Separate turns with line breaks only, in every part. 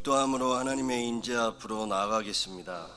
기도함으로 하나님의 인재 앞으로 나아가겠습니다.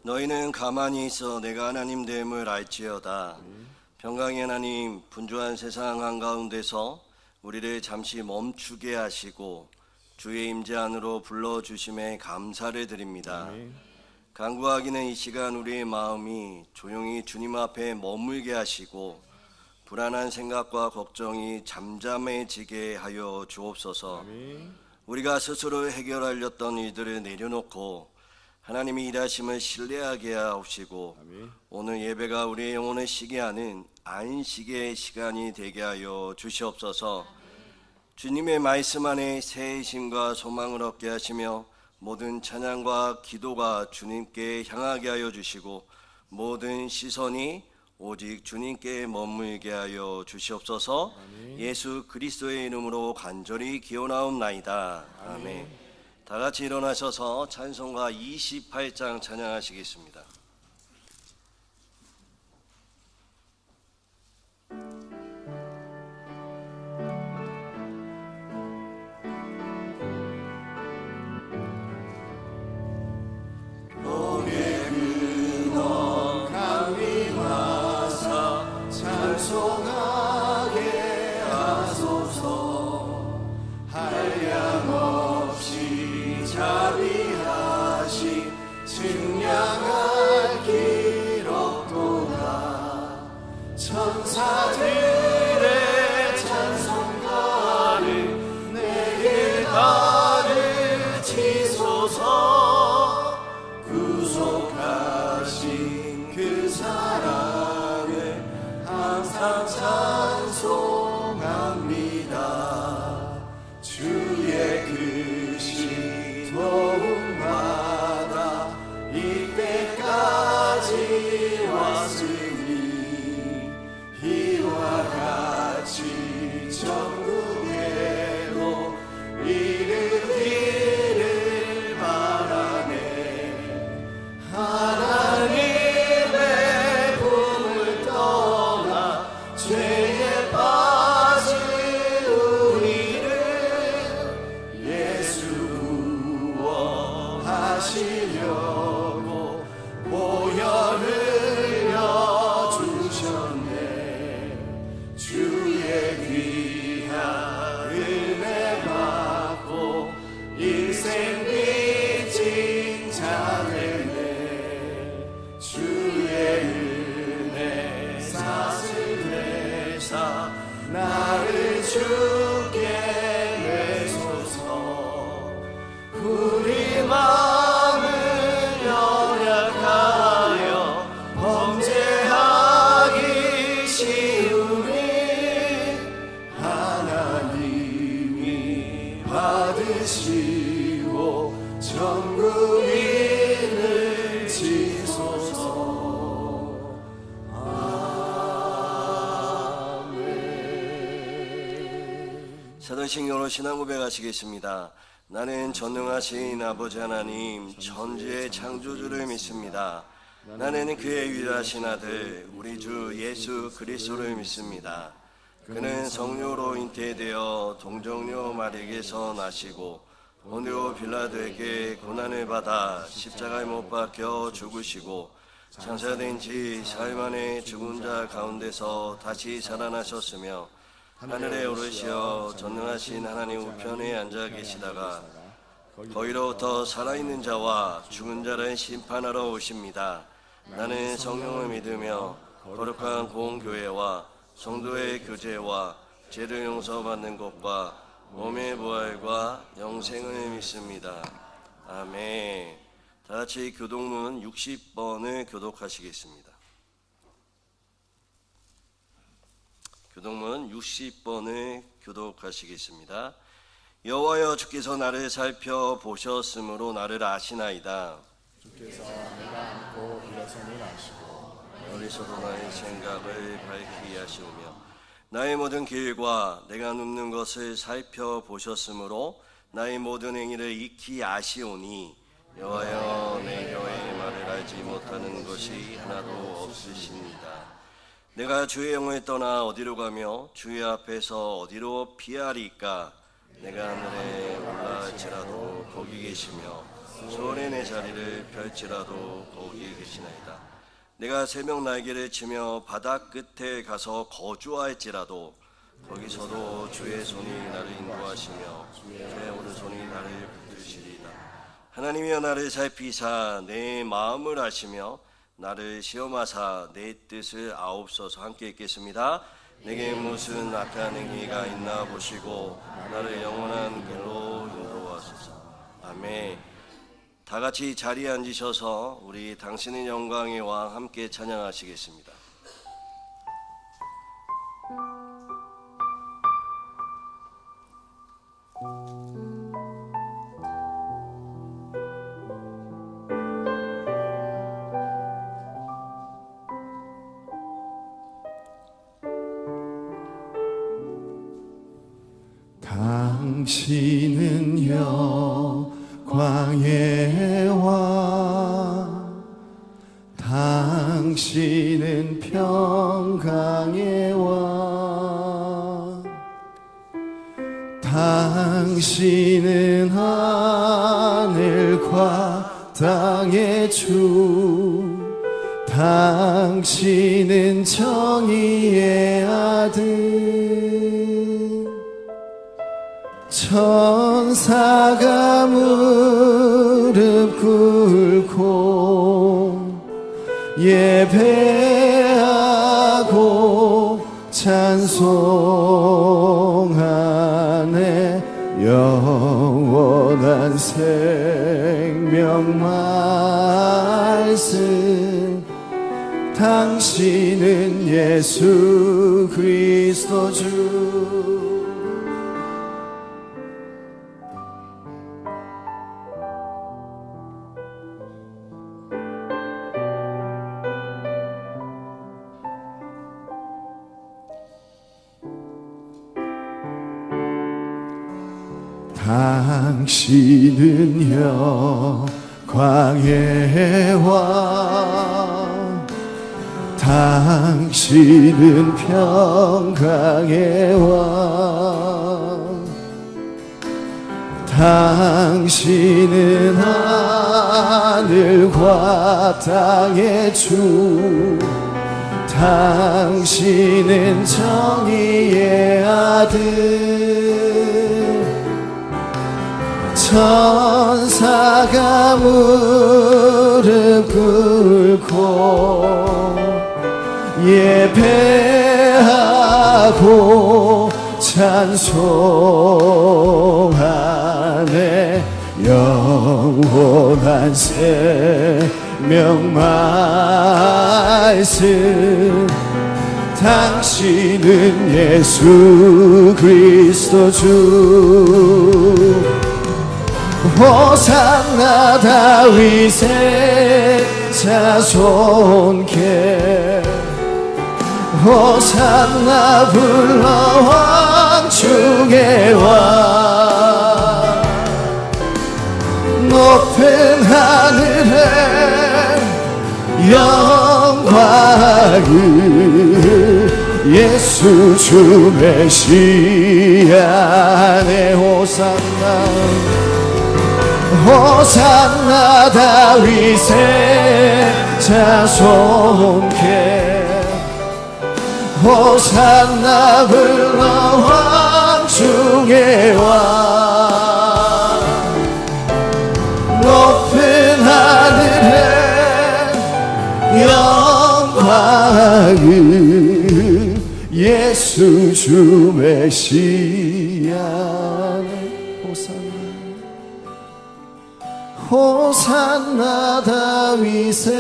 너희는 가만히 있어 내가 하나님 됨을 알지어다. 평강의 하나님, 분주한 세상 한가운데서 우리를 잠시 멈추게 하시고 주의 임재 안으로 불러주심에 감사를 드립니다. 간구하기는 이 시간 우리의 마음이 조용히 주님 앞에 머물게 하시고 불안한 생각과 걱정이 잠잠해지게 하여 주옵소서. 우리가 스스로 해결하려던 일들을 내려놓고 하나님이 일하심을 신뢰하게 하옵시고 오늘 예배가 우리의 영혼을 쉬게 하는 안식의 시간이 되게 하여 주시옵소서. 주님의 말씀 안에 새 힘과 소망을 얻게 하시며 모든 찬양과 기도가 주님께 향하게 하여 주시고 모든 시선이 오직 주님께 머물게 하여 주시옵소서. 예수 그리스도의 이름으로 간절히 기원하옵나이다. 아멘. 다 같이 일어나셔서 찬송가 28장 찬양하시겠습니다.
복의 근원 강림하사 찬송하게 하소서. 한량없이 자비하시 증량할 길 없도다. 천사들의 찬송가를 내게 가르치소서. 구속하신 그 사랑을 항상 찬송합니다. 주의 크신 도움받아 이때까지 왔으니 이와 같이 천국에로 이르기를 바라네. 하나님의 품을 떠나 죄에 빠진 하시려고 보혈 흘려 주셨네. 주의 귀한 은혜 받고 인생 빚진 자 되네. 주의 은혜 사슬 내사 나를 주께 내소서. 우리 마음을 연약하여 범죄하기 쉬우니 하나님이 받으시고 천국인을 지소서. 아멘.
사도신경으로 신앙 고백하시겠습니다. 나는 전능하신 아버지 하나님 천지의 창조주를 믿습니다. 나는 그의 유일하신 아들 우리 주 예수 그리스도를 믿습니다. 그는 성령으로 잉태되어 동정녀 마리에게서 나시고 본디오 빌라도에게 고난을 받아 십자가에 못 박혀 죽으시고 장사된 지 사흘 만에 죽은 자 가운데서 다시 살아나셨으며 하늘에 오르시어 전능하신 하나님 우편에 앉아 계시다가 거기로부터 살아있는 자와 죽은 자를 심판하러 오십니다. 나는 성령을 믿으며 거룩한 공교회와 성도의 교제와 죄를 용서받는 것과 몸의 부활과 영생을 믿습니다. 아멘. 다 같이 교독문 60번을 교독하시겠습니다. 교독문 60번을 교독하시겠습니다. 여호와여, 주께서 나를 살펴보셨으므로 나를 아시나이다.
주께서 내가 안고 일어선을 아시고
멀리서도 나의 생각을 밝히 하시오며 나의 모든 길과 내가 눕는 것을 살펴보셨으므로 나의 모든 행위를 익히 아시오니 여호와여, 내 혀의 말을 알지 못하는 것이 하나도 없으시니이다. 내가 주의 영을 떠나 어디로 가며 주의 앞에서 어디로 피하리까? 내가 하늘에 올라갈지라도 거기 계시며 소원의 내 자리를 펼지라도 거기 계시나이다. 내가 새벽 날개를 치며 바다 끝에 가서 거주할지라도 거기서도 주의 손이 나를 인도하시며 주의 오른손이 나를 붙드시리이다. 하나님이여, 나를 살피사 내 마음을 아시며 나를 시험하사 내 뜻을 아옵소서. 함께 읽겠습니다. 내게 무슨 악한 행위가 있나 보시고 나를 영원한 길로 인도하소서. 아멘. 다 같이 자리에 앉으셔서 우리 당신의 영광의 왕 함께 찬양하시겠습니다.
당신은 영광의 왕, 당신은 평강의 왕, 당신은 하늘과 땅의 주, 당신은 정의의 아들. 천사가 무릎 꿇고 예배하고 찬송하네. 영원한 생명 말씀, 당신은 예수 그리스도 주. 당신은 영광의 왕, 당신은 평강의 왕, 당신은 하늘과 땅의 주, 당신은 정의의 아들. 천사가 무릎 꿇고 예배하고 찬송하네. 영원한 생명 말씀, 당신은 예수 그리스도 주. 호산나 다윗의 자손께, 호산나 불러 왕 중의 왕. 높은 하늘에 영광을 예수 주 메시아네. 호산나 호산나 다윗의 자손께, 호산나 불러 왕 중의 왕. 높은 하늘에 영광을 예수 주 메시아네. 호산나 호산나 다윗의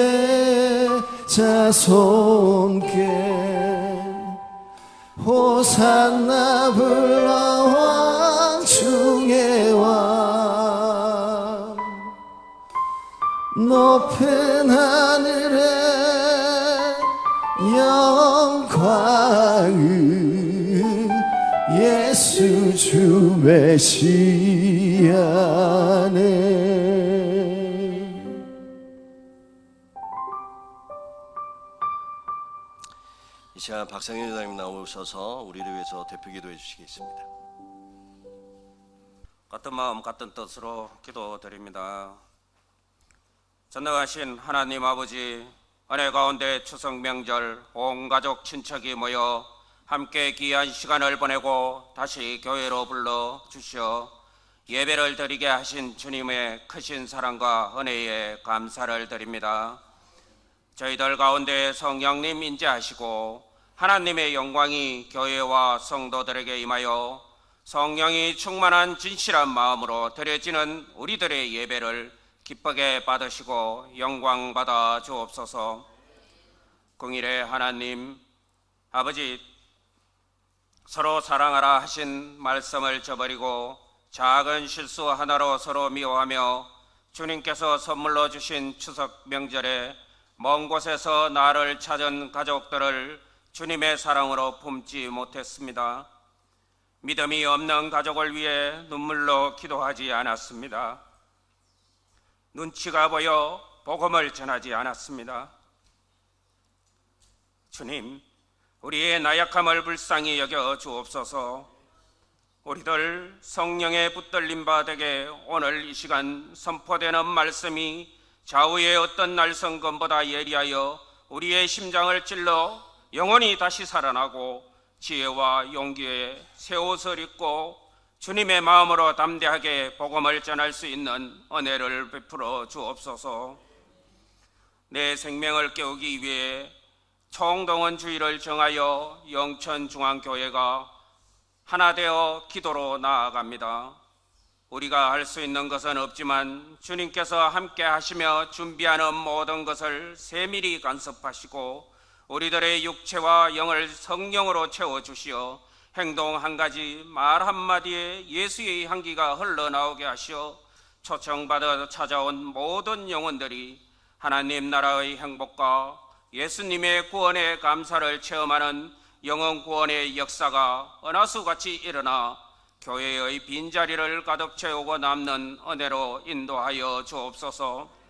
자손께, 호산나 불러 왕 중의 왕 높은 하늘에 영광을 예수 주 메시아네.
이 시간 박상현 전사님 나오셔서 우리를 위해서 대표 기도해 주시겠습니다.
같은 마음 같은 뜻으로 기도드립니다. 전능하신 하나님 아버지, 은혜 가운데 추석 명절 온 가족 친척이 모여 함께 귀한 시간을 보내고 다시 교회로 불러 주시어 예배를 드리게 하신 주님의 크신 사랑과 은혜에 감사를 드립니다. 저희들 가운데 성령님 인재하시고 하나님의 영광이 교회와 성도들에게 임하여 성령이 충만한 진실한 마음으로 드려지는 우리들의 예배를 기쁘게 받으시고 영광 받아 주옵소서. 공일의 하나님 아버지, 서로 사랑하라 하신 말씀을 저버리고 작은 실수 하나로 서로 미워하며 주님께서 선물로 주신 추석 명절에 먼 곳에서 나를 찾은 가족들을 주님의 사랑으로 품지 못했습니다. 믿음이 없는 가족을 위해 눈물로 기도하지 않았습니다. 눈치가 보여 복음을 전하지 않았습니다. 주님, 우리의 나약함을 불쌍히 여겨 주옵소서. 우리들 성령의 붙들림 바 되게 오늘 이 시간 선포되는 말씀이 좌우의 어떤 날성검보다 예리하여 우리의 심장을 찔러 영혼이 다시 살아나고 지혜와 용기에 새 옷을 입고 주님의 마음으로 담대하게 복음을 전할 수 있는 은혜를 베풀어 주옵소서. 내 생명을 깨우기 위해 총동원주의를 정하여 영천중앙교회가 하나 되어 기도로 나아갑니다. 우리가 할 수 있는 것은 없지만 주님께서 함께 하시며 준비하는 모든 것을 세밀히 간섭하시고 우리들의 육체와 영을 성령으로 채워주시어 행동 한 가지, 말 한마디에 예수의 향기가 흘러나오게 하시어 초청받아 찾아온 모든 영혼들이 하나님 나라의 행복과 예수님의 구원의 감사를 체험하는 영혼 구원의 역사가 은하수같이 일어나 교회의 빈자리를 가득 채우고 남는 은혜로 인도하여 주옵소서.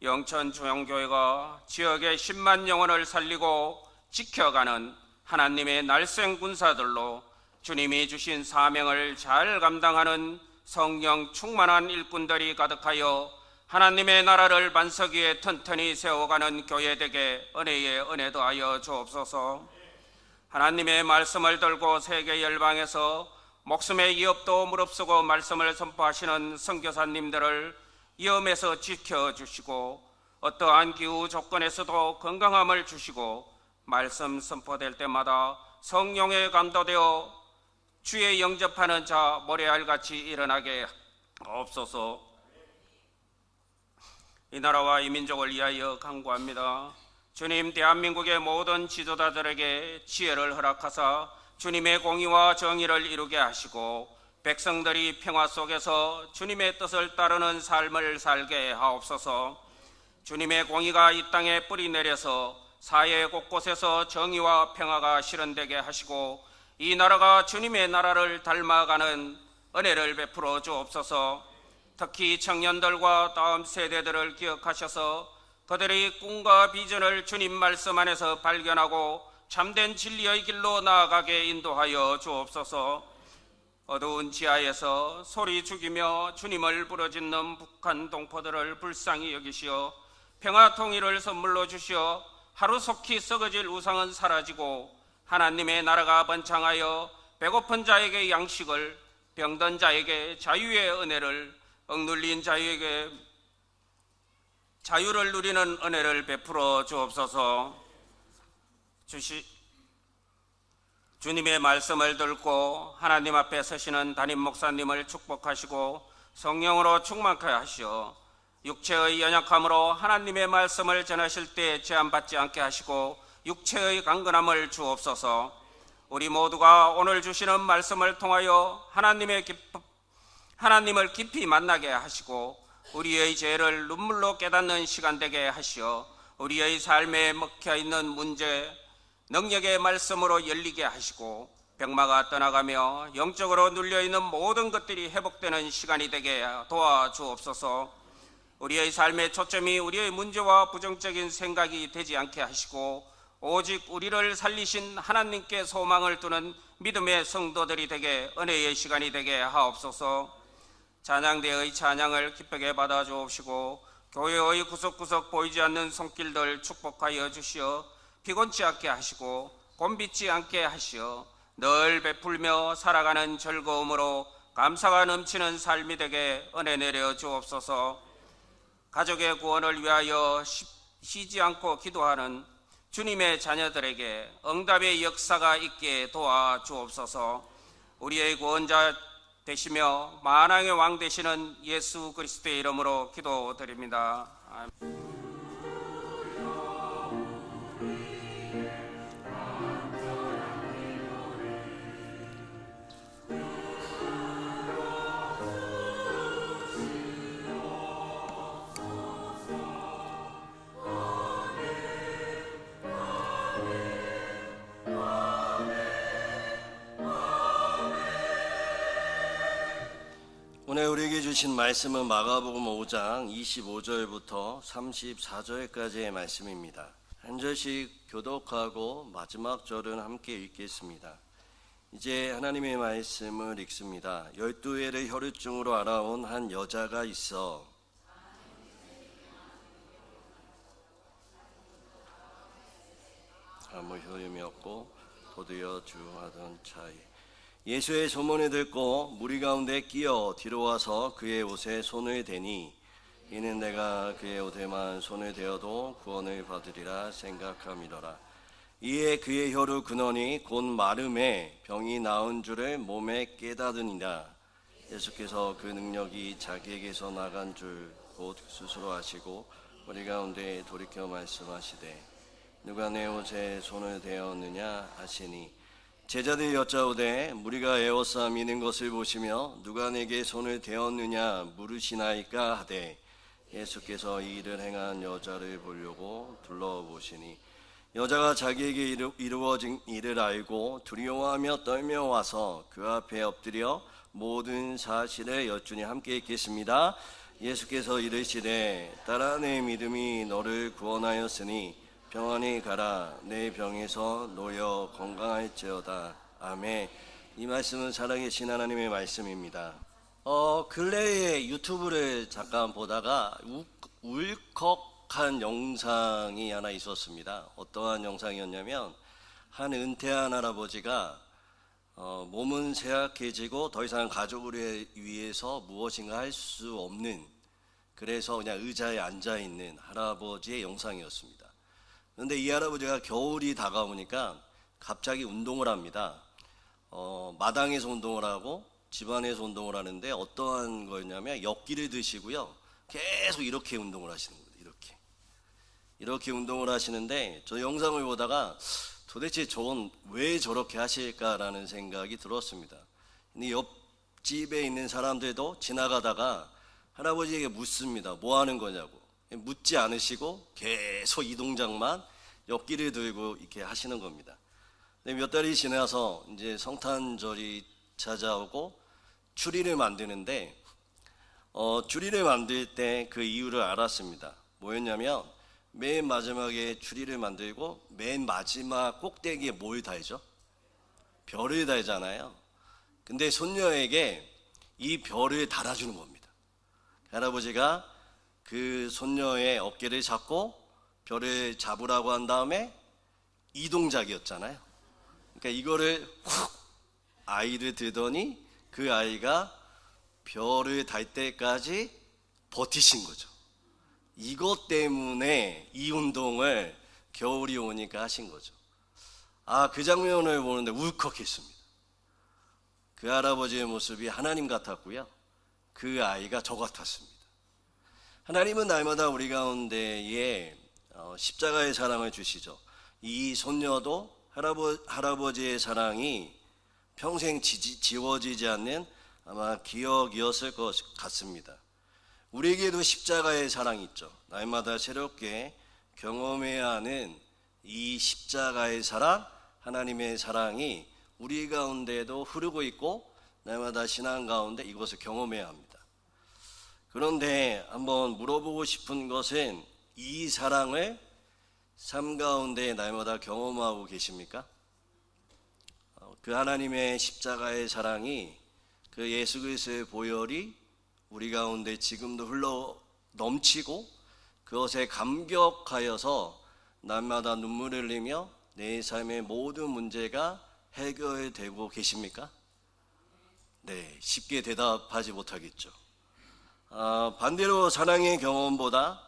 영천중앙교회가 지역의 10만 영혼을 살리고 지켜가는 하나님의 날쌘 군사들로 주님이 주신 사명을 잘 감당하는 성령 충만한 일꾼들이 가득하여 하나님의 나라를 반석 위에 튼튼히 세워가는 교회 되게 은혜에 은혜 더하여 주옵소서. 하나님의 말씀을 들고 세계 열방에서 목숨의 위협도 무릅쓰고 말씀을 선포하시는 선교사님들을 위험에서 지켜주시고 어떠한 기후 조건에서도 건강함을 주시고 말씀 선포될 때마다 성령에 감도되어 주의 영접하는 자 모래알같이 일어나게 없소서. 이 나라와 이 민족을 위하여 간구합니다. 주님, 대한민국의 모든 지도자들에게 지혜를 허락하사 주님의 공의와 정의를 이루게 하시고 백성들이 평화 속에서 주님의 뜻을 따르는 삶을 살게 하옵소서. 주님의 공의가 이 땅에 뿌리 내려서 사회 곳곳에서 정의와 평화가 실현되게 하시고 이 나라가 주님의 나라를 닮아가는 은혜를 베풀어 주옵소서. 특히 청년들과 다음 세대들을 기억하셔서 그들의 꿈과 비전을 주님 말씀 안에서 발견하고 참된 진리의 길로 나아가게 인도하여 주옵소서. 어두운 지하에서 소리 죽이며 주님을 부르짖는 북한 동포들을 불쌍히 여기시어 평화 통일을 선물로 주시어 하루속히 썩어질 우상은 사라지고 하나님의 나라가 번창하여 배고픈 자에게 양식을, 병든 자에게 자유의 은혜를, 억눌린 자에게 자유를 누리는 은혜를 베풀어 주옵소서. 주님의 말씀을 듣고 하나님 앞에 서시는 담임 목사님을 축복하시고 성령으로 충만케 하시어 육체의 연약함으로 하나님의 말씀을 전하실 때 제한받지 않게 하시고 육체의 강건함을 주옵소서. 우리 모두가 오늘 주시는 말씀을 통하여 하나님을 깊이 만나게 하시고 우리의 죄를 눈물로 깨닫는 시간 되게 하시어 우리의 삶에 먹혀있는 문제 능력의 말씀으로 열리게 하시고 병마가 떠나가며 영적으로 눌려있는 모든 것들이 회복되는 시간이 되게 도와주옵소서. 우리의 삶의 초점이 우리의 문제와 부정적인 생각이 되지 않게 하시고 오직 우리를 살리신 하나님께 소망을 두는 믿음의 성도들이 되게 은혜의 시간이 되게 하옵소서. 찬양대의 찬양을 기쁘게 받아 주옵시고 교회의 구석구석 보이지 않는 손길들 축복하여 주시어 피곤치 않게 하시고 곤비지 않게 하시어 늘 베풀며 살아가는 즐거움으로 감사가 넘치는 삶이 되게 은혜 내려 주옵소서. 가족의 구원을 위하여 쉬지 않고 기도하는 주님의 자녀들에게 응답의 역사가 있게 도와주옵소서. 우리의 구원자 되시며 만왕의 왕 되시는 예수 그리스도의 이름으로 기도드립니다. 아멘.
오늘 우리에게 주신 말씀은 마가복음 5장 25절부터 34절까지의 말씀입니다. 한 절씩 교독하고 마지막 절은 함께 읽겠습니다. 이제 하나님의 말씀을 읽습니다. 12회를 혈루증으로 알아온 한 여자가 있어 아무 효림이 없고 도두어 주하던 차이 예수의 소문을 듣고 무리 가운데 끼어 뒤로 와서 그의 옷에 손을 대니 이는 내가 그의 옷에만 손을 대어도 구원을 받으리라 생각함이더라. 이에 그의 혀로 근원이 곧 마름에 병이 나은 줄을 몸에 깨닫으니라. 예수께서 그 능력이 자기에게서 나간 줄 곧 스스로 아시고 우리 가운데 돌이켜 말씀하시되 누가 내 옷에 손을 대었느냐 하시니 제자들이 여짜오되 무리가 에워싸 미는 것을 보시며 누가 내게 손을 대었느냐 물으시나이까 하되 예수께서 이 일을 행한 여자를 보려고 둘러보시니 여자가 자기에게 이루어진 일을 알고 두려워하며 떨며 와서 그 앞에 엎드려 모든 사실을 여쭈니 함께 읽겠습니다. 예수께서 이르시되 딸아 내 믿음이 너를 구원하였으니 평안히 가라 내 병에서 놓여 건강할지어다. 아멘. 이 말씀은 살아계신 하나님의 말씀입니다. 근래에 유튜브를 잠깐 보다가 울컥한 영상이 하나 있었습니다. 어떠한 영상이었냐면 한 은퇴한 할아버지가 몸은 쇠약해지고 더 이상 가족을 위해서 무엇인가 할 수 없는, 그래서 그냥 의자에 앉아있는 할아버지의 영상이었습니다. 그런데 이 할아버지가 겨울이 다가오니까 갑자기 운동을 합니다. 마당에서 운동을 하고 집안에서 운동을 하는데 어떠한 거였냐면 엿기를 드시고요. 계속 이렇게 운동을 하시는 거예요. 이렇게 운동을 하시는데 저 영상을 보다가 도대체 저건 왜 저렇게 하실까라는 생각이 들었습니다. 근데 옆집에 있는 사람들도 지나가다가 할아버지에게 묻습니다. 뭐 하는 거냐고. 묻지 않으시고 계속 이 동작만 엿기를 들고 이렇게 하시는 겁니다. 몇 달이 지나서 이제 성탄절이 찾아오고 추리를 만드는데 추리를 만들 때 그 이유를 알았습니다. 뭐였냐면 맨 마지막에 추리를 만들고 맨 마지막 꼭대기에 뭘 달죠? 별을 달잖아요. 근데 손녀에게 이 별을 달아주는 겁니다. 할아버지가 그 손녀의 어깨를 잡고 별을 잡으라고 한 다음에 이 동작이었잖아요. 그러니까 이거를 훅 아이를 들더니 그 아이가 별을 달 때까지 버티신 거죠. 이것 때문에 이 운동을 겨울이 오니까 하신 거죠. 그 장면을 보는데 울컥했습니다. 그 할아버지의 모습이 하나님 같았고요. 그 아이가 저 같았습니다. 하나님은 날마다 우리 가운데에 십자가의 사랑을 주시죠. 이 손녀도 할아버지의 사랑이 평생 지워지지 않는 아마 기억이었을 것 같습니다. 우리에게도 십자가의 사랑이 있죠. 날마다 새롭게 경험해야 하는 이 십자가의 사랑, 하나님의 사랑이 우리 가운데도 흐르고 있고 날마다 신앙 가운데 이것을 경험해야 합니다. 그런데 한번 물어보고 싶은 것은 이 사랑을 삶 가운데 날마다 경험하고 계십니까? 그 하나님의 십자가의 사랑이, 그 예수 그리스도의 보혈이 우리 가운데 지금도 흘러 넘치고 그것에 감격하여서 날마다 눈물을 흘리며 내 삶의 모든 문제가 해결되고 계십니까? 네, 쉽게 대답하지 못하겠죠. 반대로 사랑의 경험보다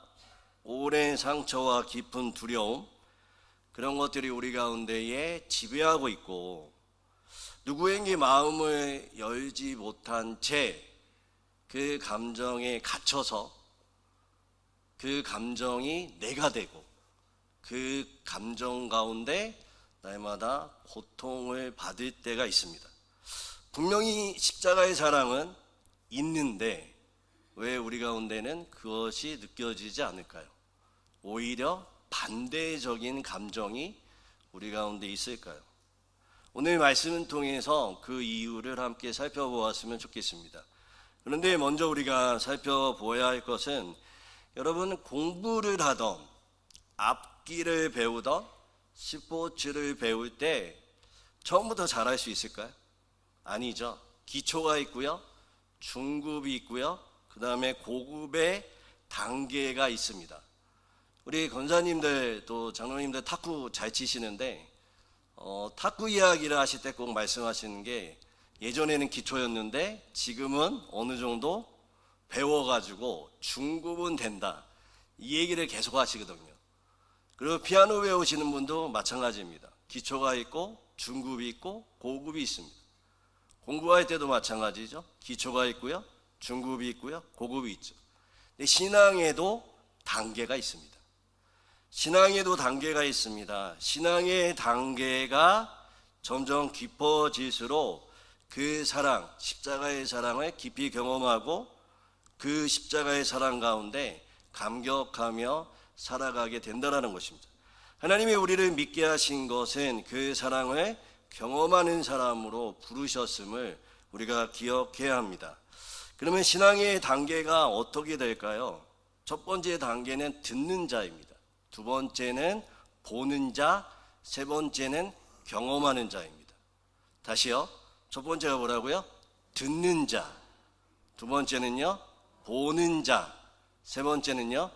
오랜 상처와 깊은 두려움, 그런 것들이 우리 가운데에 지배하고 있고 누구에게 마음을 열지 못한 채 그 감정에 갇혀서 그 감정이 내가 되고 그 감정 가운데 날마다 고통을 받을 때가 있습니다. 분명히 십자가의 사랑은 있는데 왜 우리 가운데는 그것이 느껴지지 않을까요? 오히려 반대적인 감정이 우리 가운데 있을까요? 오늘 말씀을 통해서 그 이유를 함께 살펴보았으면 좋겠습니다. 그런데 먼저 우리가 살펴보아야 할 것은, 여러분 공부를 하던, 악기를 배우던, 스포츠를 배울 때 처음부터 잘할 수 있을까요? 아니죠. 기초가 있고요, 중급이 있고요, 그 다음에 고급의 단계가 있습니다. 우리 권사님들 또 장로님들 탁구 잘 치시는데 탁구 이야기를 하실 때 꼭 말씀하시는 게, 예전에는 기초였는데 지금은 어느 정도 배워가지고 중급은 된다, 이 얘기를 계속 하시거든요. 그리고 피아노 배우시는 분도 마찬가지입니다. 기초가 있고 중급이 있고 고급이 있습니다. 공부할 때도 마찬가지죠. 기초가 있고요, 중급이 있고요, 고급이 있죠. 근데 신앙에도 단계가 있습니다. 신앙에도 단계가 있습니다. 신앙의 단계가 점점 깊어질수록 그 사랑, 십자가의 사랑을 깊이 경험하고 그 십자가의 사랑 가운데 감격하며 살아가게 된다는 것입니다. 하나님이 우리를 믿게 하신 것은 그 사랑을 경험하는 사람으로 부르셨음을 우리가 기억해야 합니다. 그러면 신앙의 단계가 어떻게 될까요? 첫 번째 단계는 듣는 자입니다. 두 번째는 보는 자, 세 번째는 경험하는 자입니다. 다시요. 첫 번째가 뭐라고요? 듣는 자. 두 번째는요, 보는 자. 세 번째는요,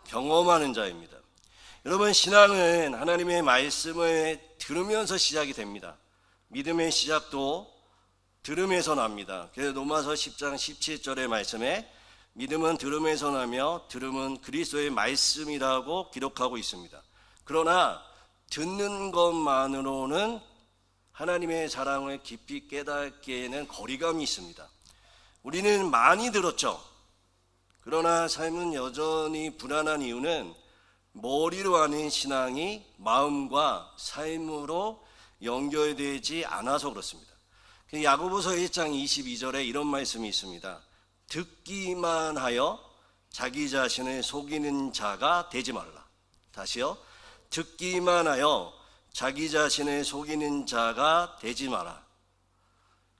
경험하는 자입니다. 여러분, 신앙은 하나님의 말씀을 들으면서 시작이 됩니다. 믿음의 시작도 들음에서 납니다. 그래서 로마서 10장 17절의 말씀에 믿음은 들음에서 나며 들음은 그리스도의 말씀이라고 기록하고 있습니다. 그러나 듣는 것만으로는 하나님의 사랑을 깊이 깨닫기에는 거리감이 있습니다. 우리는 많이 들었죠. 그러나 삶은 여전히 불안한 이유는 머리로 하는 신앙이 마음과 삶으로 연결되지 않아서 그렇습니다. 야고보서 1장 22절에 이런 말씀이 있습니다. 듣기만 하여 자기 자신을 속이는 자가 되지 말라. 다시요. 듣기만 하여 자기 자신을 속이는 자가 되지 마라.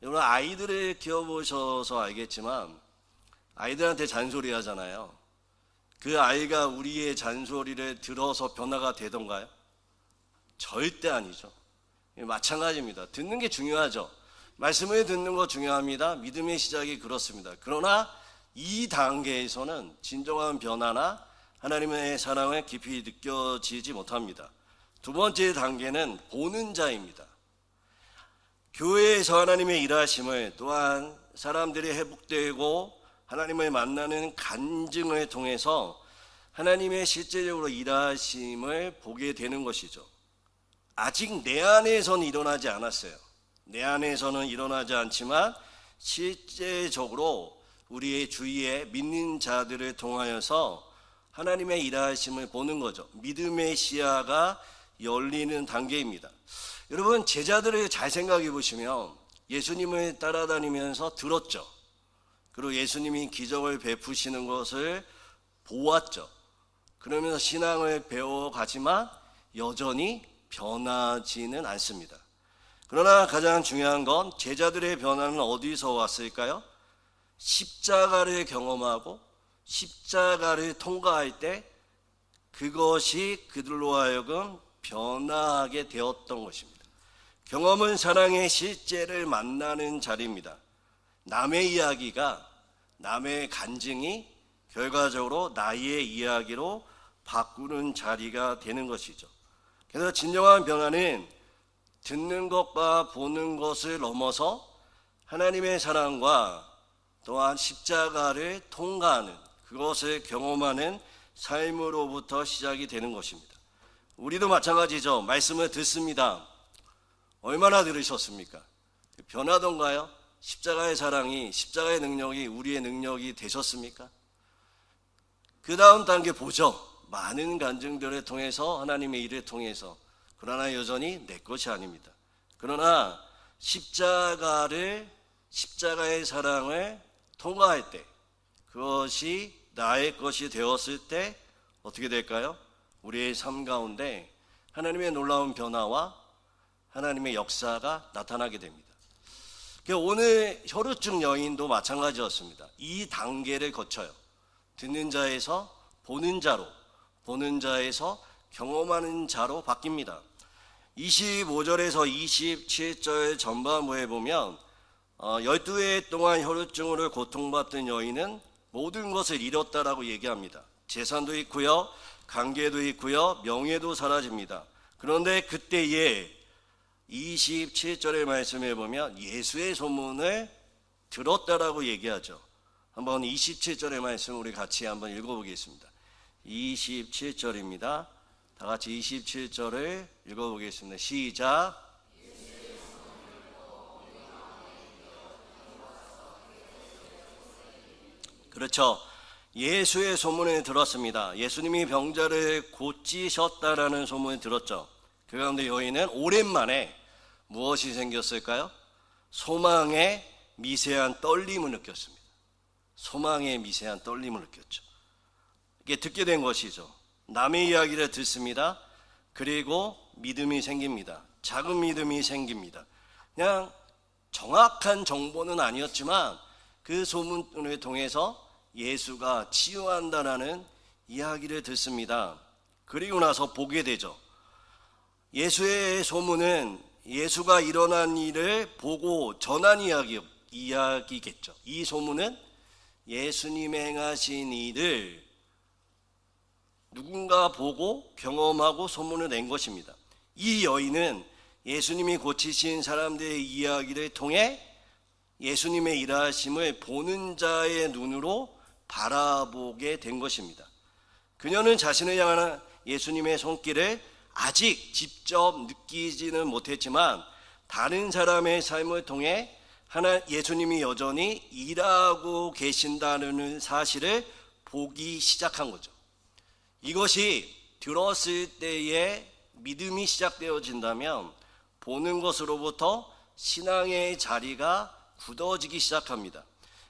여러분, 아이들을 키워보셔서 알겠지만 아이들한테 잔소리 하잖아요. 그 아이가 우리의 잔소리를 들어서 변화가 되던가요? 절대 아니죠. 마찬가지입니다. 듣는 게 중요하죠. 말씀을 듣는 거 중요합니다. 믿음의 시작이 그렇습니다. 그러나 이 단계에서는 진정한 변화나 하나님의 사랑을 깊이 느껴지지 못합니다. 두 번째 단계는 보는 자입니다. 교회에서 하나님의 일하심을, 또한 사람들이 회복되고 하나님을 만나는 간증을 통해서 하나님의 실제적으로 일하심을 보게 되는 것이죠. 아직 내 안에서는 일어나지 않았어요. 내 안에서는 일어나지 않지만 실제적으로 우리의 주위에 믿는 자들을 통하여서 하나님의 일하심을 보는 거죠. 믿음의 시야가 열리는 단계입니다. 여러분, 제자들을 잘 생각해 보시면 예수님을 따라다니면서 들었죠. 그리고 예수님이 기적을 베푸시는 것을 보았죠. 그러면서 신앙을 배워가지만 여전히 변하지는 않습니다. 그러나 가장 중요한 건 제자들의 변화는 어디서 왔을까요? 십자가를 경험하고 십자가를 통과할 때 그것이 그들로 하여금 변화하게 되었던 것입니다. 경험은 사랑의 실제를 만나는 자리입니다. 남의 이야기가, 남의 간증이 결과적으로 나의 이야기로 바꾸는 자리가 되는 것이죠. 그래서 진정한 변화는 듣는 것과 보는 것을 넘어서 하나님의 사랑과 또한 십자가를 통과하는, 그것을 경험하는 삶으로부터 시작이 되는 것입니다. 우리도 마찬가지죠. 말씀을 듣습니다. 얼마나 들으셨습니까? 변하던가요? 십자가의 사랑이, 십자가의 능력이 우리의 능력이 되셨습니까? 그 다음 단계 보죠. 많은 간증들을 통해서, 하나님의 일을 통해서. 그러나 여전히 내 것이 아닙니다. 그러나 십자가의 사랑을 통과할 때, 그것이 나의 것이 되었을 때 어떻게 될까요? 우리의 삶 가운데 하나님의 놀라운 변화와 하나님의 역사가 나타나게 됩니다. 오늘 혈우증 여인도 마찬가지였습니다. 이 단계를 거쳐요. 듣는 자에서 보는 자로, 보는 자에서 경험하는 자로 바뀝니다. 25절에서 27절 전반부에 보면 12해 동안 혈우증으로 고통받던 여인은 모든 것을 잃었다라고 얘기합니다. 재산도 있고요, 관계도 있고요, 명예도 사라집니다. 그런데 그때에 27절의 말씀에 보면 예수의 소문을 들었다라고 얘기하죠. 한번 27절의 말씀 우리 같이 한번 읽어보겠습니다. 27절입니다. 다 같이 27절을 읽어보겠습니다. 시작. 그렇죠. 예수의 소문을 들었습니다. 예수님이 병자를 고치셨다라는 소문을 들었죠. 그 가운데 여인은 오랜만에 무엇이 생겼을까요? 소망의 미세한 떨림을 느꼈습니다. 소망의 미세한 떨림을 느꼈죠. 이게 듣게 된 것이죠. 남의 이야기를 듣습니다. 그리고 믿음이 생깁니다. 작은 믿음이 생깁니다. 그냥 정확한 정보는 아니었지만 그 소문을 통해서 예수가 치유한다라는 이야기를 듣습니다. 그리고 나서 보게 되죠. 예수의 소문은 예수가 일어난 일을 보고 전한 이야기겠죠. 이 소문은 예수님이 행하신 일을 누군가 보고 경험하고 소문을 낸 것입니다. 이 여인은 예수님이 고치신 사람들의 이야기를 통해 예수님의 일하심을 보는 자의 눈으로 바라보게 된 것입니다. 그녀는 자신을 향한 예수님의 손길을 아직 직접 느끼지는 못했지만 다른 사람의 삶을 통해 예수님이 여전히 일하고 계신다는 사실을 보기 시작한 거죠. 이것이 들었을 때에 믿음이 시작되어진다면 보는 것으로부터 신앙의 자리가 굳어지기 시작합니다.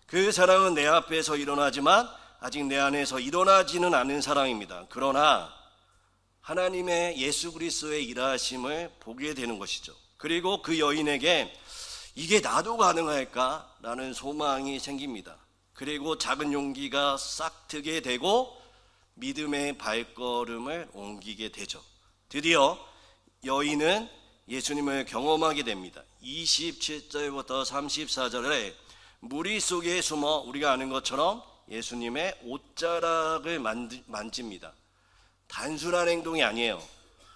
그 사랑은 내 앞에서 일어나지만 아직 내 안에서 일어나지는 않은 사랑입니다. 그러나 하나님의 예수 그리스도의 일하심을 보게 되는 것이죠. 그리고 그 여인에게 이게 나도 가능할까라는 소망이 생깁니다. 그리고 작은 용기가 싹 트게 되고 믿음의 발걸음을 옮기게 되죠. 드디어 여인은 예수님을 경험하게 됩니다. 27절부터 34절에 무리 속에 숨어 우리가 아는 것처럼 예수님의 옷자락을 만집니다. 단순한 행동이 아니에요.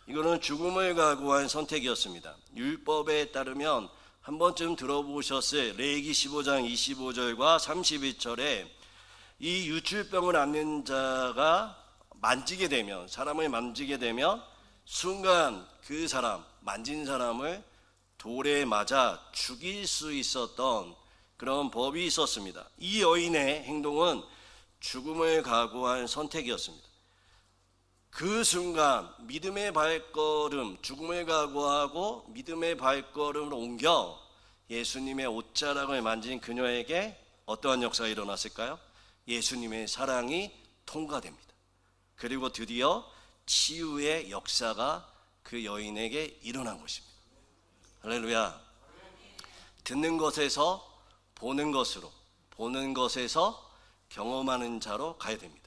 이거는 죽음을 각오한 선택이었습니다. 율법에 따르면 한 번쯤 들어보셨을 레위기 15장 25절과 31절에 이 유출병을 앓는 자가 만지게 되면, 사람을 만지게 되면 순간 그 사람, 만진 사람을 돌에 맞아 죽일 수 있었던 그런 법이 있었습니다. 이 여인의 행동은 죽음을 각오한 선택이었습니다. 그 순간 믿음의 발걸음, 죽음을 각오하고 믿음의 발걸음을 옮겨 예수님의 옷자락을 만진 그녀에게 어떠한 역사가 일어났을까요? 예수님의 사랑이 통과됩니다. 그리고 드디어 치유의 역사가 그 여인에게 일어난 것입니다. 할렐루야. 듣는 것에서 보는 것으로, 보는 것에서 경험하는 자로 가야 됩니다.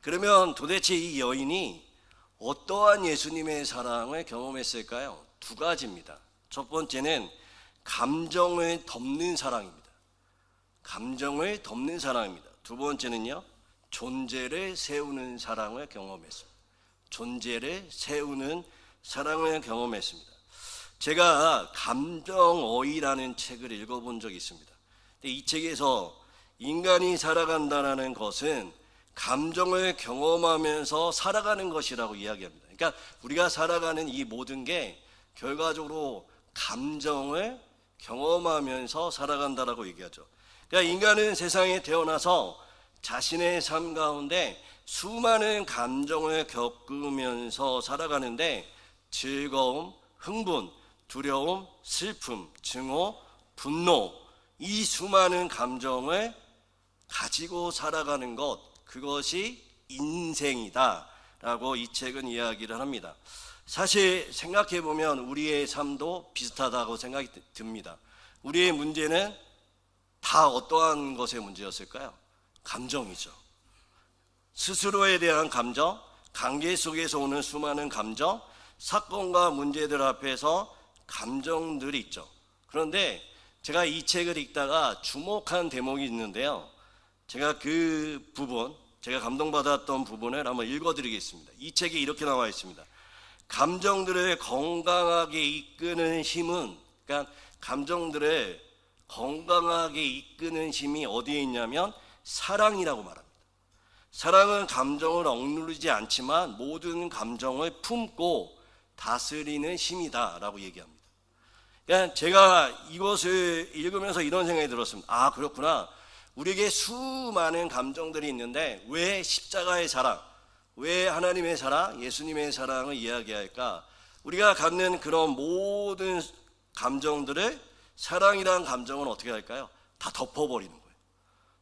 그러면 도대체 이 여인이 어떠한 예수님의 사랑을 경험했을까요? 두 가지입니다. 첫 번째는 감정을 덮는 사랑입니다. 감정을 덮는 사랑입니다. 두 번째는요, 존재를 세우는 사랑을 경험했습니다. 존재를 세우는 사랑을 경험했습니다. 제가 감정어휘라는 책을 읽어본 적이 있습니다. 근데 이 책에서 인간이 살아간다는 것은 감정을 경험하면서 살아가는 것이라고 이야기합니다. 그러니까 우리가 살아가는 이 모든 게 결과적으로 감정을 경험하면서 살아간다라고 얘기하죠. 그러니까 인간은 세상에 태어나서 자신의 삶 가운데 수많은 감정을 겪으면서 살아가는데 즐거움, 흥분, 두려움, 슬픔, 증오, 분노, 이 수많은 감정을 가지고 살아가는 것, 그것이 인생이다라고 이 책은 이야기를 합니다. 사실 생각해 보면 우리의 삶도 비슷하다고 생각이 듭니다. 우리의 문제는 다 어떠한 것의 문제였을까요? 감정이죠. 스스로에 대한 감정, 관계 속에서 오는 수많은 감정, 사건과 문제들 앞에서 감정들이 있죠. 그런데 제가 이 책을 읽다가 주목한 대목이 있는데요. 제가 그 부분, 제가 감동받았던 부분을 한번 읽어드리겠습니다. 이 책에 이렇게 나와 있습니다. 감정들을 건강하게 이끄는 힘은, 그러니까 감정들을 건강하게 이끄는 힘이 어디에 있냐면 사랑이라고 말합니다. 사랑은 감정을 억누르지 않지만 모든 감정을 품고 다스리는 힘이다라고 얘기합니다. 그러니까 제가 이것을 읽으면서 이런 생각이 들었습니다. 아, 그렇구나. 우리에게 수많은 감정들이 있는데 왜 십자가의 사랑, 왜 하나님의 사랑, 예수님의 사랑을 이야기할까? 우리가 갖는 그런 모든 감정들을 사랑이라는 감정은 어떻게 할까요? 다 덮어버리는 거예요.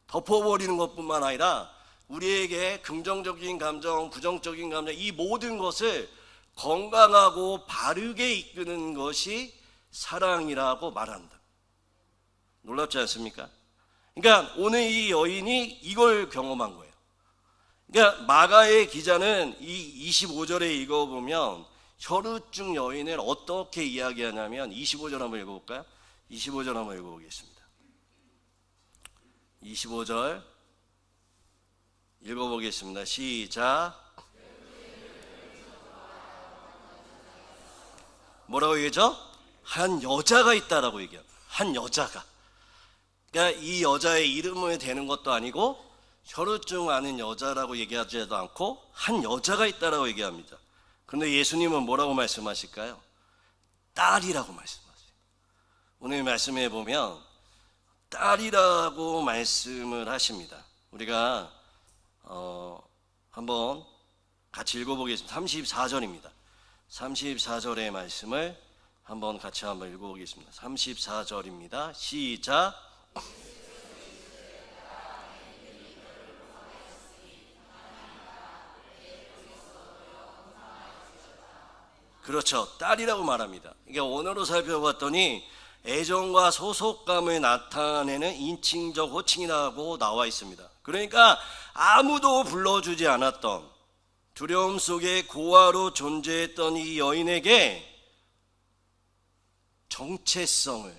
덮어버리는 것뿐만 아니라 우리에게 긍정적인 감정, 부정적인 감정, 이 모든 것을 건강하고 바르게 이끄는 것이 사랑이라고 말한다. 놀랍지 않습니까? 그러니까 오늘 이 여인이 이걸 경험한 거예요. 그러니까 마가의 기자는 이 25절에 읽어보면 혈우증 여인을 어떻게 이야기하냐면 25절 한번 읽어볼까요? 25절 한번 읽어보겠습니다. 25절 읽어보겠습니다. 시작. 뭐라고 얘기하죠? 한 여자가 있다라고 얘기합니다. 한 여자가. 그러니까 이 여자의 이름을 대는 것도 아니고 혈우증 아는 여자라고 얘기하지도 않고 한 여자가 있다라고 얘기합니다. 그런데 예수님은 뭐라고 말씀하실까요? 딸이라고 말씀하세요. 오늘 말씀해 보면 딸이라고 말씀을 하십니다. 우리가 한번 같이 읽어보겠습니다. 34절입니다. 34절의 말씀을 한번 같이 한번 읽어보겠습니다. 34절입니다. 시작. 그렇죠. 딸이라고 말합니다. 이게 원어로 살펴봤더니 애정과 소속감을 나타내는 인칭적 호칭이라고 나와 있습니다. 그러니까 아무도 불러주지 않았던 두려움 속에 고아로 존재했던 이 여인에게 정체성을,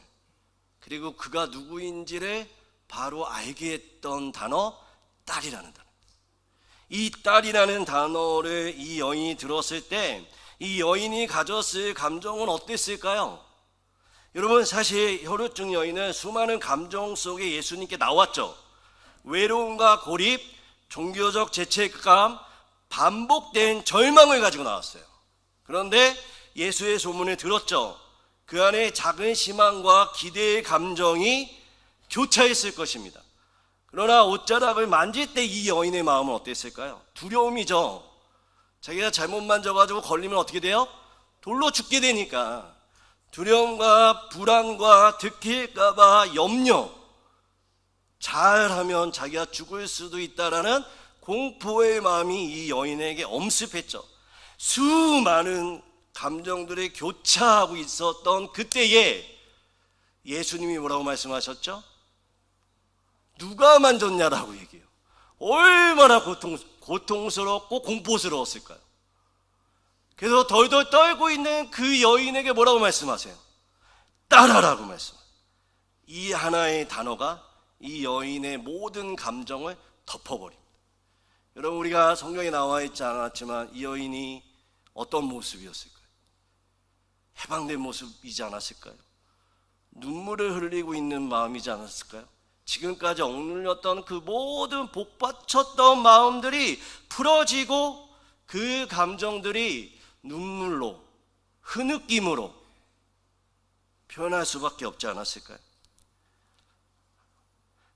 그리고 그가 누구인지를 바로 알게 했던 단어, 딸이라는 단어. 이 딸이라는 단어를 이 여인이 들었을 때 이 여인이 가졌을 감정은 어땠을까요? 여러분, 사실 혈우증 여인은 수많은 감정 속에 예수님께 나왔죠. 외로움과 고립, 종교적 죄책감, 반복된 절망을 가지고 나왔어요. 그런데 예수의 소문을 들었죠. 그 안에 작은 희망과 기대의 감정이 교차했을 것입니다. 그러나 옷자락을 만질 때 이 여인의 마음은 어땠을까요? 두려움이죠. 자기가 잘못 만져가지고 걸리면 어떻게 돼요? 돌로 죽게 되니까 두려움과 불안과 들킬까봐 염려, 잘하면 자기가 죽을 수도 있다라는 공포의 마음이 이 여인에게 엄습했죠. 수많은 감정들이 교차하고 있었던 그때에 예수님이 뭐라고 말씀하셨죠? 누가 만졌냐라고 얘기해요. 얼마나 고통스럽고 공포스러웠을까요? 그래서 덜덜 떨고 있는 그 여인에게 뭐라고 말씀하세요? 따라라고 말씀하세요. 이 하나의 단어가 이 여인의 모든 감정을 덮어버립니다. 여러분, 우리가 성경에 나와 있지 않았지만 이 여인이 어떤 모습이었을까요? 해방된 모습이지 않았을까요? 눈물을 흘리고 있는 마음이지 않았을까요? 지금까지 억눌렸던 그 모든 복받쳤던 마음들이 풀어지고 그 감정들이 눈물로, 흐느낌으로 표현할 수밖에 없지 않았을까요?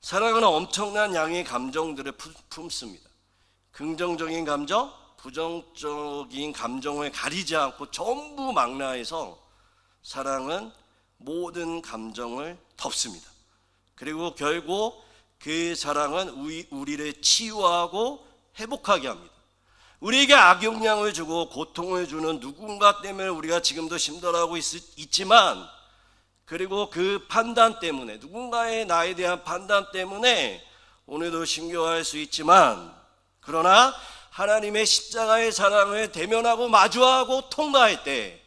사랑은 엄청난 양의 감정들을 품습니다. 긍정적인 감정, 부정적인 감정을 가리지 않고 전부 망라해서 사랑은 모든 감정을 덮습니다. 그리고 결국 그 사랑은 우리를 치유하고 회복하게 합니다. 우리에게 악영향을 주고 고통을 주는 누군가 때문에 우리가 지금도 힘들어하고 있지만, 그리고 그 판단 때문에, 누군가의 나에 대한 판단 때문에 오늘도 힘겨워할 수 있지만, 그러나 하나님의 십자가의 사랑을 대면하고 마주하고 통과할 때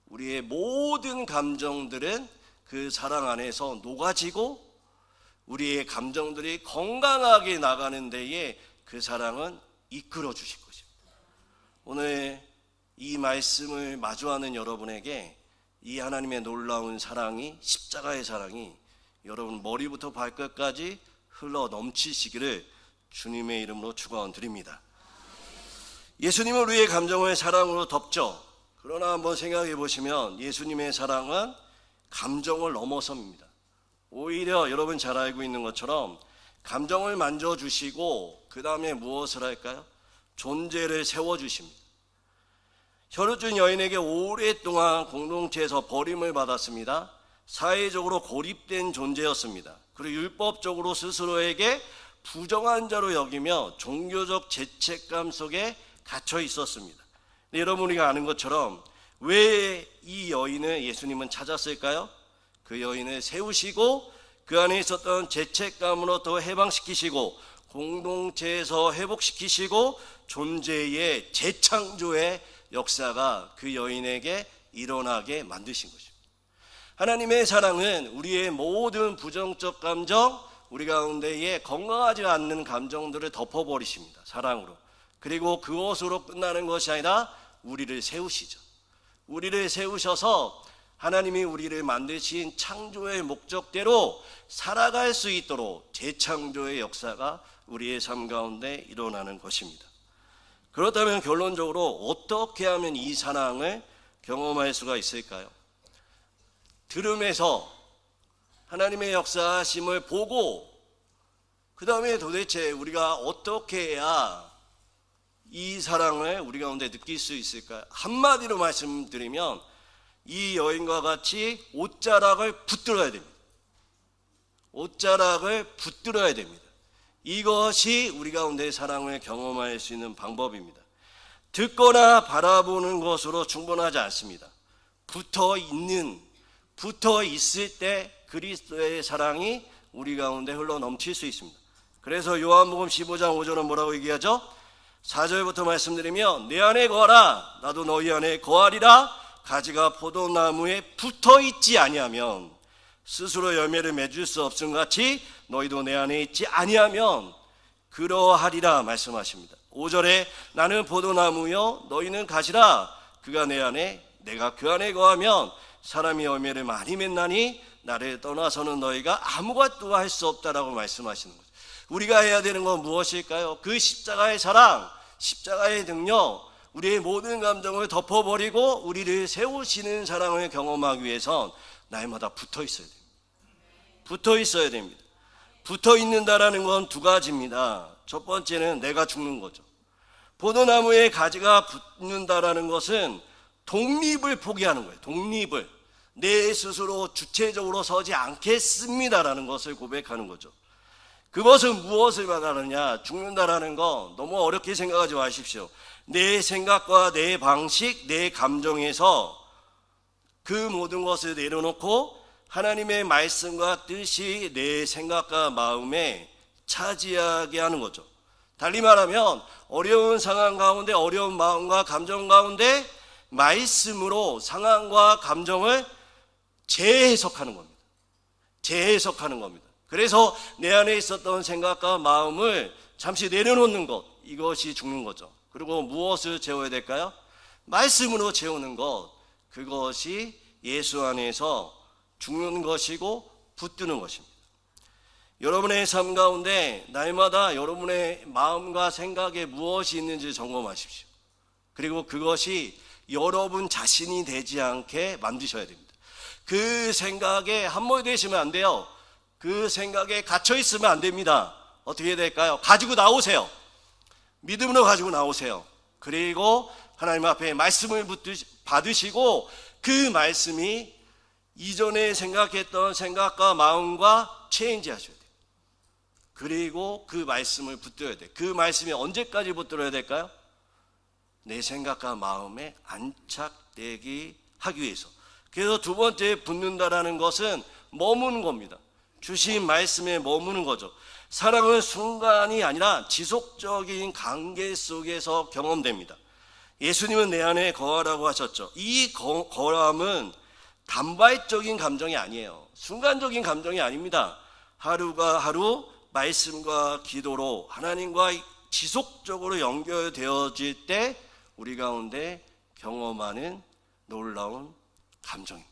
우리의 모든 감정들은 그 사랑 안에서 녹아지고 우리의 감정들이 건강하게 나가는 데에 그 사랑은 이끌어 주실 것입니다. 오늘 이 말씀을 마주하는 여러분에게 이 하나님의 놀라운 사랑이, 십자가의 사랑이 여러분 머리부터 발끝까지 흘러 넘치시기를 주님의 이름으로 축원드립니다. 예수님은 우리의 감정을 사랑으로 덮죠. 그러나 한번 생각해 보시면 예수님의 사랑은 감정을 넘어섭니다. 오히려 여러분 잘 알고 있는 것처럼 감정을 만져주시고 그 다음에 무엇을 할까요? 존재를 세워주십니다. 혈루증 여인에게 오랫동안 공동체에서 버림을 받았습니다. 사회적으로 고립된 존재였습니다. 그리고 율법적으로 스스로에게 부정한 자로 여기며 종교적 죄책감 속에 갇혀 있었습니다. 여러분, 우리가 아는 것처럼 왜 이 여인을 예수님은 찾았을까요? 그 여인을 세우시고 그 안에 있었던 죄책감으로부터 해방시키시고 공동체에서 회복시키시고 존재의 재창조의 역사가 그 여인에게 일어나게 만드신 것입니다. 하나님의 사랑은 우리의 모든 부정적 감정, 우리 가운데에 건강하지 않는 감정들을 덮어버리십니다. 사랑으로. 그리고 그것으로 끝나는 것이 아니라 우리를 세우시죠. 우리를 세우셔서 하나님이 우리를 만드신 창조의 목적대로 살아갈 수 있도록 재창조의 역사가 우리의 삶 가운데 일어나는 것입니다. 그렇다면 결론적으로 어떻게 하면 이 사랑을 경험할 수가 있을까요? 들음에서 하나님의 역사하심을 보고 그 다음에 도대체 우리가 어떻게 해야 이 사랑을 우리 가운데 느낄 수 있을까요? 한마디로 말씀드리면 이 여인과 같이 옷자락을 붙들어야 됩니다. 옷자락을 붙들어야 됩니다. 이것이 우리 가운데 사랑을 경험할 수 있는 방법입니다. 듣거나 바라보는 것으로 충분하지 않습니다. 붙어 있을 때 그리스도의 사랑이 우리 가운데 흘러 넘칠 수 있습니다. 그래서 요한복음 15장 5절은 뭐라고 얘기하죠? 4절부터 말씀드리면 내 안에 거하라 나도 너희 안에 거하리라. 가지가 포도나무에 붙어있지 아니하면 스스로 열매를 맺을 수 없음 같이 너희도 내 안에 있지 아니하면 그러하리라 말씀하십니다. 5절에 나는 포도나무요 너희는 가지라. 그가 내 안에 내가 그 안에 거하면 사람이 열매를 많이 맺나니 나를 떠나서는 너희가 아무것도 할 수 없다라고 말씀하시는 거죠. 우리가 해야 되는 건 무엇일까요? 그 십자가의 사랑, 십자가의 능력, 우리의 모든 감정을 덮어버리고 우리를 세우시는 사랑을 경험하기 위해선 날마다 붙어 있어야 됩니다. 붙어 있어야 됩니다. 붙어 있는다라는 건 두 가지입니다. 첫 번째는 내가 죽는 거죠. 포도나무에 가지가 붙는다라는 것은 독립을 포기하는 거예요. 독립을. 내 스스로 주체적으로 서지 않겠습니다라는 것을 고백하는 거죠. 그것은 무엇을 말하느냐? 죽는다라는 거 너무 어렵게 생각하지 마십시오. 내 생각과 내 방식, 내 감정에서 그 모든 것을 내려놓고 하나님의 말씀과 뜻이 내 생각과 마음에 차지하게 하는 거죠. 달리 말하면 어려운 상황 가운데, 어려운 마음과 감정 가운데 말씀으로 상황과 감정을 재해석하는 겁니다. 재해석하는 겁니다. 그래서 내 안에 있었던 생각과 마음을 잠시 내려놓는 것, 이것이 죽는 거죠. 그리고 무엇을 채워야 될까요? 말씀으로 채우는 것, 그것이 예수 안에서 죽는 것이고 붙드는 것입니다. 여러분의 삶 가운데 날마다 여러분의 마음과 생각에 무엇이 있는지 점검하십시오. 그리고 그것이 여러분 자신이 되지 않게 만드셔야 됩니다. 그 생각에 함몰되시면 안 돼요. 그 생각에 갇혀 있으면 안 됩니다. 어떻게 해야 될까요? 가지고 나오세요. 믿음으로 가지고 나오세요. 그리고 하나님 앞에 말씀을 받으시고 그 말씀이 이전에 생각했던 생각과 마음과 체인지 하셔야 돼요. 그리고 그 말씀을 붙들어야 돼요. 그 말씀이 언제까지 붙들어야 될까요? 내 생각과 마음에 안착되기 하기 위해서. 그래서 두 번째 붙는다라는 것은 머무는 겁니다. 주신 말씀에 머무는 거죠. 사랑은 순간이 아니라 지속적인 관계 속에서 경험됩니다. 예수님은 내 안에 거하라고 하셨죠. 이 거함은 단발적인 감정이 아니에요. 순간적인 감정이 아닙니다. 하루가 하루 말씀과 기도로 하나님과 지속적으로 연결되어질 때 우리 가운데 경험하는 놀라운 감정입니다.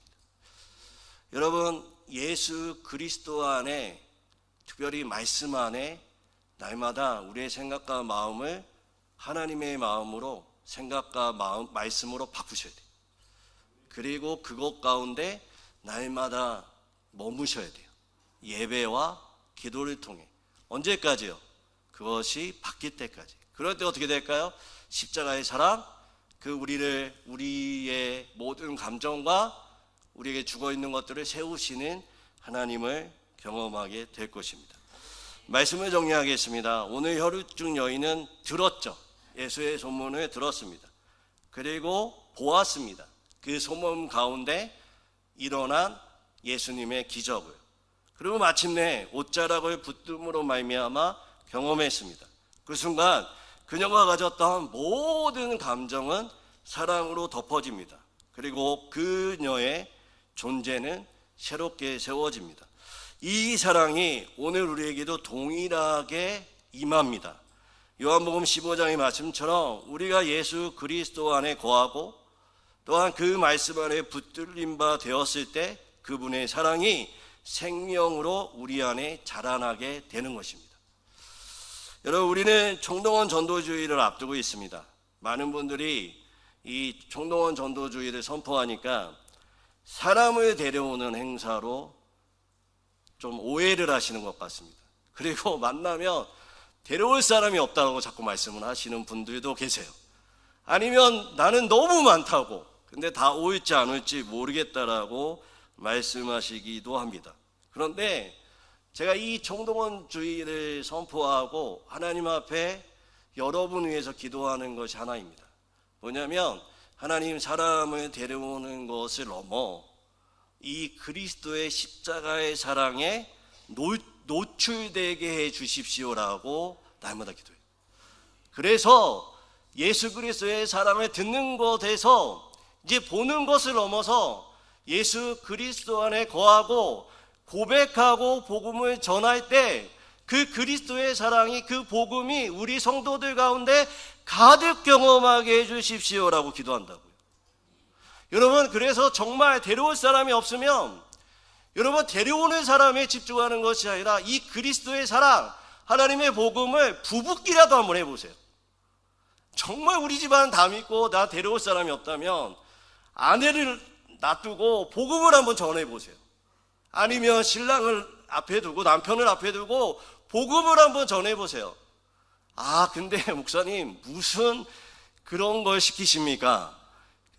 여러분, 예수 그리스도 안에, 특별히 말씀 안에 날마다 우리의 생각과 마음을 하나님의 마음으로, 생각과 마음, 말씀으로 바꾸셔야 돼요. 그리고 그것 가운데 날마다 머무셔야 돼요. 예배와 기도를 통해. 언제까지요? 그것이 바뀔 때까지. 그럴 때 어떻게 될까요? 십자가의 사랑, 우리의 모든 감정과 우리에게 죽어있는 것들을 세우시는 하나님을 경험하게 될 것입니다. 말씀을 정리하겠습니다. 오늘 혈육중 여인은 들었죠. 예수의 소문을 들었습니다. 그리고 보았습니다. 그 소문 가운데 일어난 예수님의 기적을. 그리고 마침내 옷자락을 붙듦으로 말미암아 경험했습니다. 그 순간 그녀가 가졌던 모든 감정은 사랑으로 덮어집니다. 그리고 그녀의 존재는 새롭게 세워집니다. 이 사랑이 오늘 우리에게도 동일하게 임합니다. 요한복음 15장의 말씀처럼 우리가 예수 그리스도 안에 거하고 또한 그 말씀 안에 붙들림 바 되었을 때 그분의 사랑이 생명으로 우리 안에 자라나게 되는 것입니다. 여러분, 우리는 총동원 전도주의를 앞두고 있습니다. 많은 분들이 이 총동원 전도주의를 선포하니까 사람을 데려오는 행사로 좀 오해를 하시는 것 같습니다. 그리고 만나면 데려올 사람이 없다고 자꾸 말씀을 하시는 분들도 계세요. 아니면 나는 너무 많다고, 근데 다 올지 안 올지 모르겠다라고 말씀하시기도 합니다. 그런데 제가 이 총동원주의를 선포하고 하나님 앞에 여러분 위해서 기도하는 것이 하나입니다. 뭐냐면 하나님, 사람을 데려오는 것을 넘어 이 그리스도의 십자가의 사랑에 노출되게 해 주십시오라고 날마다 기도해요. 그래서 예수 그리스도의 사랑을 듣는 것에서 이제 보는 것을 넘어서 예수 그리스도 안에 거하고 고백하고 복음을 전할 때 그 그리스도의 사랑이, 그 복음이 우리 성도들 가운데 가득 경험하게 해주십시오라고 기도한다고요. 여러분, 그래서 정말 데려올 사람이 없으면 여러분, 데려오는 사람에 집중하는 것이 아니라 이 그리스도의 사랑, 하나님의 복음을 부부끼리라도 한번 해보세요. 정말 우리 집안 다 믿고 나 데려올 사람이 없다면 아내를 놔두고 복음을 한번 전해보세요. 아니면 신랑을 앞에 두고 남편을 앞에 두고 복음을 한번 전해보세요. 근데 목사님 무슨 그런 걸 시키십니까?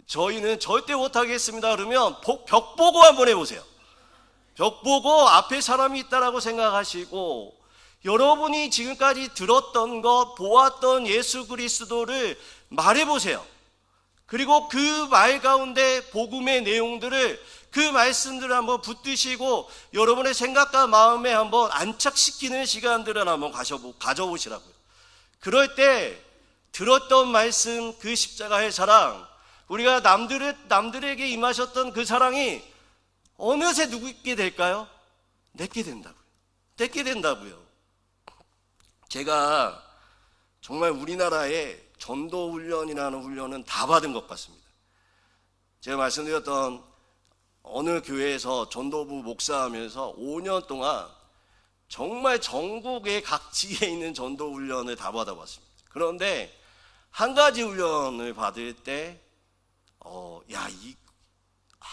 저희는 절대 못하겠습니다. 그러면 벽 보고 한번 해보세요. 벽 보고 앞에 사람이 있다라고 생각하시고, 여러분이 지금까지 들었던 것, 보았던 예수 그리스도를 말해보세요. 그리고 그 말 가운데 복음의 내용들을, 그 말씀들을 한번 붙드시고 여러분의 생각과 마음에 한번 안착시키는 시간들을 한번 가져보시라고요. 그럴 때 들었던 말씀, 그 십자가의 사랑, 우리가 남들에게 임하셨던 그 사랑이 어느새 누구께 될까요? 내게 된다고요. 내게 된다고요. 제가 정말 우리나라에 전도훈련이라는 훈련은 다 받은 것 같습니다. 제가 말씀드렸던 어느 교회에서 전도부 목사하면서 5년 동안 정말 전국의 각지에 있는 전도훈련을 다 받아봤습니다. 그런데 한 가지 훈련을 받을 때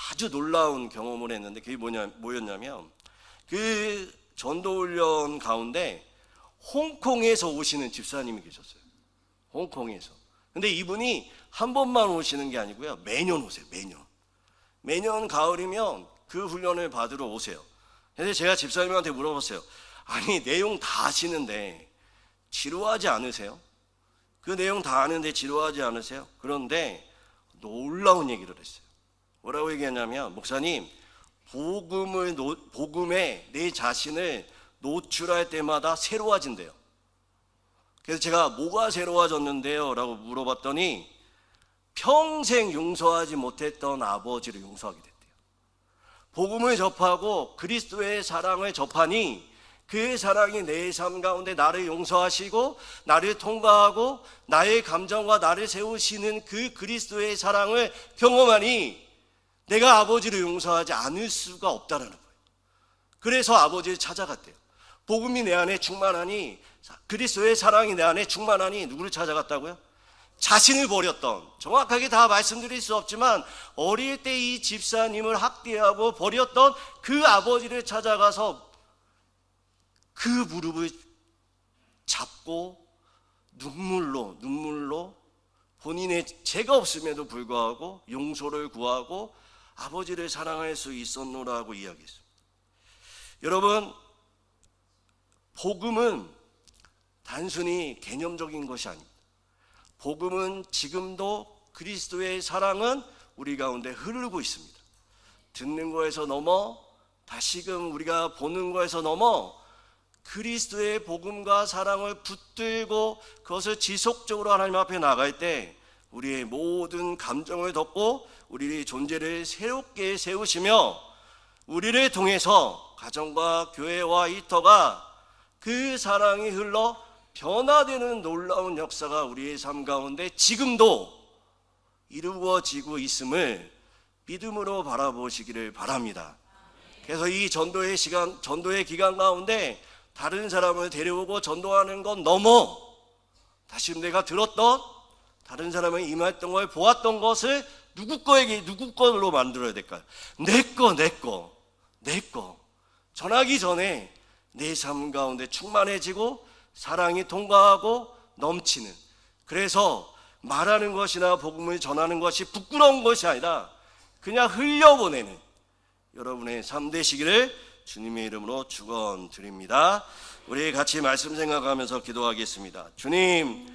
아주 놀라운 경험을 했는데, 그게 뭐였냐면, 그 전도훈련 가운데 홍콩에서 오시는 집사님이 계셨어요. 홍콩에서. 근데 이분이 한 번만 오시는 게 아니고요, 매년 오세요. 매년 가을이면 그 훈련을 받으러 오세요. 그래서 제가 집사님한테 물어봤어요. 아니, 내용 다 아시는데 지루하지 않으세요? 그 내용 다 아는데 지루하지 않으세요? 그런데 놀라운 얘기를 했어요. 뭐라고 얘기했냐면, 목사님, 복음에 내 자신을 노출할 때마다 새로워진대요. 그래서 제가 뭐가 새로워졌는데요? 라고 물어봤더니 평생 용서하지 못했던 아버지를 용서하게 됐대요. 복음을 접하고 그리스도의 사랑을 접하니 그 사랑이 내 삶 가운데 나를 용서하시고 나를 통과하고 나의 감정과 나를 세우시는 그 그리스도의 사랑을 경험하니 내가 아버지를 용서하지 않을 수가 없다는 거예요. 그래서 아버지를 찾아갔대요. 복음이 내 안에 충만하니, 그리스도의 사랑이 내 안에 충만하니 누구를 찾아갔다고요? 자신을 버렸던, 정확하게 다 말씀드릴 수 없지만 어릴 때 이 집사님을 학대하고 버렸던 그 아버지를 찾아가서 그 무릎을 잡고 눈물로 본인의 죄가 없음에도 불구하고 용서를 구하고 아버지를 사랑할 수 있었노라고 이야기했습니다. 여러분, 복음은 단순히 개념적인 것이 아닙니다. 복음은 지금도 그리스도의 사랑은 우리 가운데 흐르고 있습니다. 듣는 거에서 넘어 다시금 우리가 보는 거에서 넘어 그리스도의 복음과 사랑을 붙들고 그것을 지속적으로 하나님 앞에 나갈 때 우리의 모든 감정을 덮고 우리의 존재를 새롭게 세우시며 우리를 통해서 가정과 교회와 일터가 그 사랑이 흘러 변화되는 놀라운 역사가 우리의 삶 가운데 지금도 이루어지고 있음을 믿음으로 바라보시기를 바랍니다. 그래서 이 전도의 기간 가운데 다른 사람을 데려오고 전도하는 건 넘어 다시 내가 들었던 다른 사람의 임했던 걸 보았던 것을 누구 걸로 만들어야 될까요? 내 거 전하기 전에 내 삶 가운데 충만해지고 사랑이 통과하고 넘치는, 그래서 말하는 것이나 복음을 전하는 것이 부끄러운 것이 아니라 그냥 흘려보내는 여러분의 삶 되시기를 주님의 이름으로 축원드립니다. 우리 같이 말씀 생각하면서 기도하겠습니다. 주님,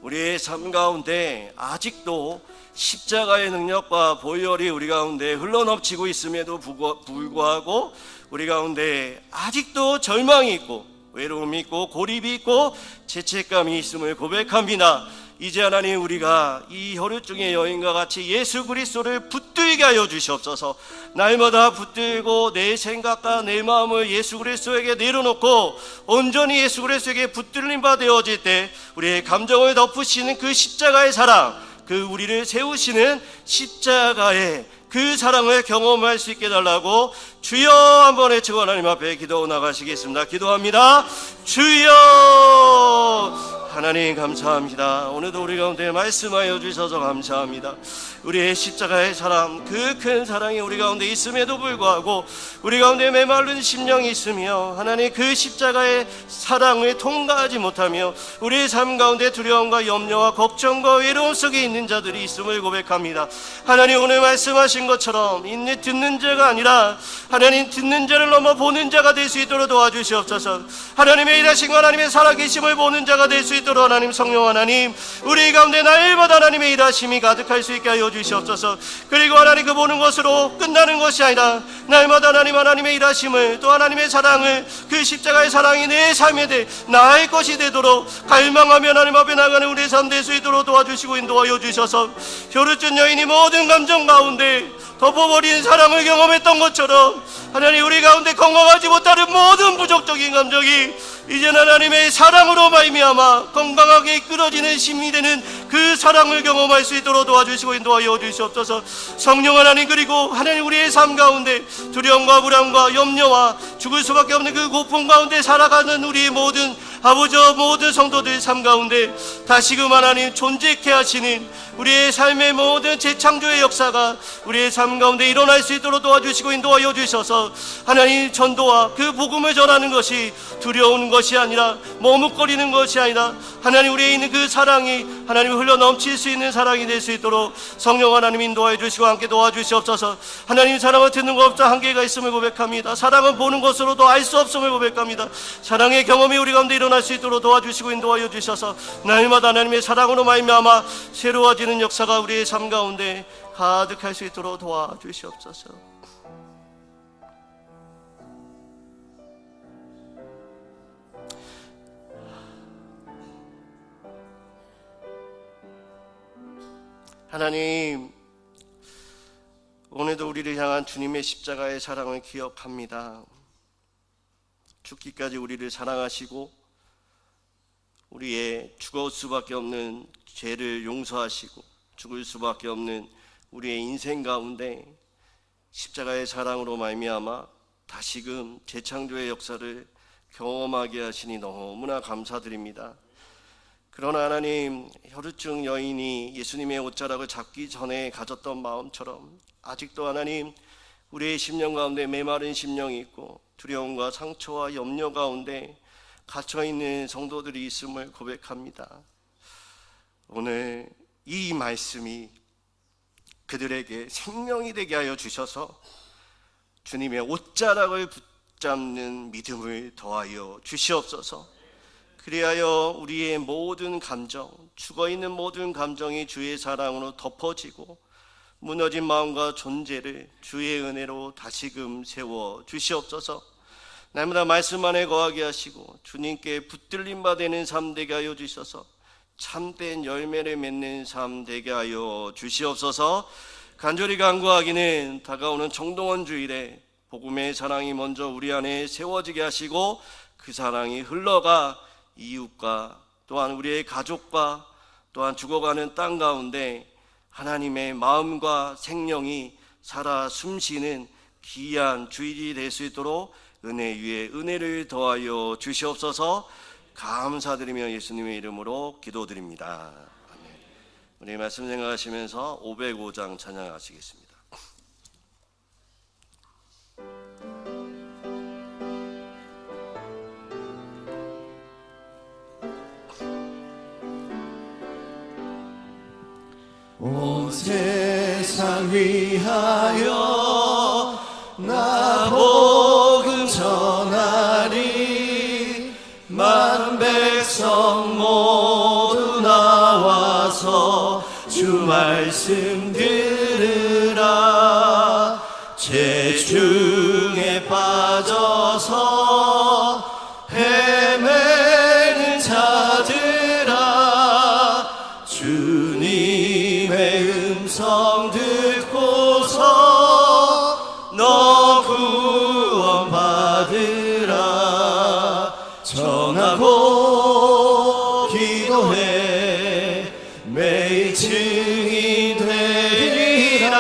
우리의 삶 가운데 아직도 십자가의 능력과 보혈이 우리 가운데 흘러넘치고 있음에도 불구하고 우리 가운데 아직도 절망이 있고 외로움이 있고 고립이 있고 죄책감이 있음을 고백합니다. 이제 하나님, 우리가 이 혈루증의 여인과 같이 예수 그리스도를 붙들게 하여 주시옵소서. 날마다 붙들고 내 생각과 내 마음을 예수 그리스도에게 내려놓고 온전히 예수 그리스도에게 붙들림 바 되어질 때 우리의 감정을 덮으시는 그 십자가의 사랑, 그 우리를 세우시는 십자가의 그 사랑을 경험할 수 있게 달라고 주여 한번 외치고 하나님 앞에 기도 나가시겠습니다. 기도합니다. 주여 하나님 감사합니다. 오늘도 우리 가운데 말씀하여 주셔서 감사합니다. 우리의 십자가의 사랑, 그 큰 사랑이 우리 가운데 있음에도 불구하고 우리 가운데 메마른 심령이 있으며 하나님 그 십자가의 사랑을 통과하지 못하며 우리의 삶 가운데 두려움과 염려와 걱정과 외로움 속에 있는 자들이 있음을 고백합니다. 하나님 오늘 말씀하신 것처럼 듣는 자가 아니라 하나님 듣는 자를 넘어 보는 자가 될 수 있도록 도와주시옵소서. 하나님의 일하신 하나님의 살아계심을 보는 자가 될 수 있도록 하나님 성령 하나님 우리 가운데 날마다 하나님의 일하심이 가득할 수 있게 하여 주시옵소서. 그리고 하나님 그 보는 것으로 끝나는 것이 아니라 날마다 하나님의 일하심을 또 하나님의 사랑을 그 십자가의 사랑이 내 삶에 대해 나의 것이 되도록 갈망하며 하나님 앞에 나가는 우리의 삶 될 수 있도록 도와주시고 인도하여 주셔서 혈루증 여인이 모든 감정 가운데 덮어버린 사랑을 경험했던 것처럼 하나님 우리 가운데 건강하지 못하는 모든 부족적인 감정이 이제는 하나님의 사랑으로 말미암아 건강하게 이끌어지는 힘이 되는 그 사랑을 경험할 수 있도록 도와주시고 인도하여 주시옵소서. 성령 하나님 그리고 하나님 우리의 삶 가운데 두려움과 불안과 염려와 죽을 수밖에 없는 그 고통 가운데 살아가는 우리의 모든 아버지와 모든 성도들 삶 가운데 다시금 하나님 존재케 하시는 우리의 삶의 모든 재창조의 역사가 우리의 삶 가운데 일어날 수 있도록 도와주시고 인도하여 주셔서 하나님 전도와 그 복음을 전하는 것이 두려운 것이 아니라 머뭇거리는 것이 아니라 하나님 우리에 있는 그 사랑이 하나님 흘러 넘칠 수 있는 사랑이 될 수 있도록 성령 하나님 인도하여 주시고 함께 도와주시옵소서. 하나님 사랑을 듣는 것보다 한계가 있음을 고백합니다. 사랑은 보는 것으로도 알 수 없음을 고백합니다. 사랑의 경험이 우리 가운데 일어날 수 있도록 도와주시고 인도하여 주셔서 날마다 하나님의 사랑으로 말미암아 새로워지는 역사가 우리의 삶 가운데 가득할 수 있도록 도와주시옵소서. 하나님 오늘도 우리를 향한 주님의 십자가의 사랑을 기억합니다. 죽기까지 우리를 사랑하시고 우리의 죽을 수밖에 없는 죄를 용서하시고 죽을 수밖에 없는 우리의 인생 가운데 십자가의 사랑으로 말미암아 다시금 재창조의 역사를 경험하게 하시니 너무나 감사드립니다. 그러나 하나님 혈루증 여인이 예수님의 옷자락을 잡기 전에 가졌던 마음처럼 아직도 하나님 우리의 심령 가운데 메마른 심령이 있고 두려움과 상처와 염려 가운데 갇혀있는 성도들이 있음을 고백합니다. 오늘 이 말씀이 그들에게 생명이 되게 하여 주셔서 주님의 옷자락을 붙잡는 믿음을 더하여 주시옵소서. 그리하여 우리의 모든 감정, 죽어있는 모든 감정이 주의 사랑으로 덮어지고 무너진 마음과 존재를 주의 은혜로 다시금 세워 주시옵소서. 날마다 말씀 안에 거하게 하시고 주님께 붙들림 바 되는 삶 되게 하여 주셔서 참된 열매를 맺는 삶 되게 하여 주시옵소서. 간절히 간구하기는 다가오는 정동원 주일에 복음의 사랑이 먼저 우리 안에 세워지게 하시고 그 사랑이 흘러가 이웃과 또한 우리의 가족과 또한 죽어가는 땅 가운데 하나님의 마음과 생명이 살아 숨쉬는 귀한 주일이 될 수 있도록 은혜 위에 은혜를 더하여 주시옵소서. 감사드리며 예수님의 이름으로 기도드립니다. 아멘. 우리 말씀 생각하시면서 505장 찬양하시겠습니다.
온 세상 위하여 나 복음 전하리. 만 백성 모두 나와서 주 말씀 들으라. 죄 중에 빠져서 헤매는 자들아, 주님의 음성 듣고서 너 구원 받으라. 정하고 기도해 매일 증인 되리라.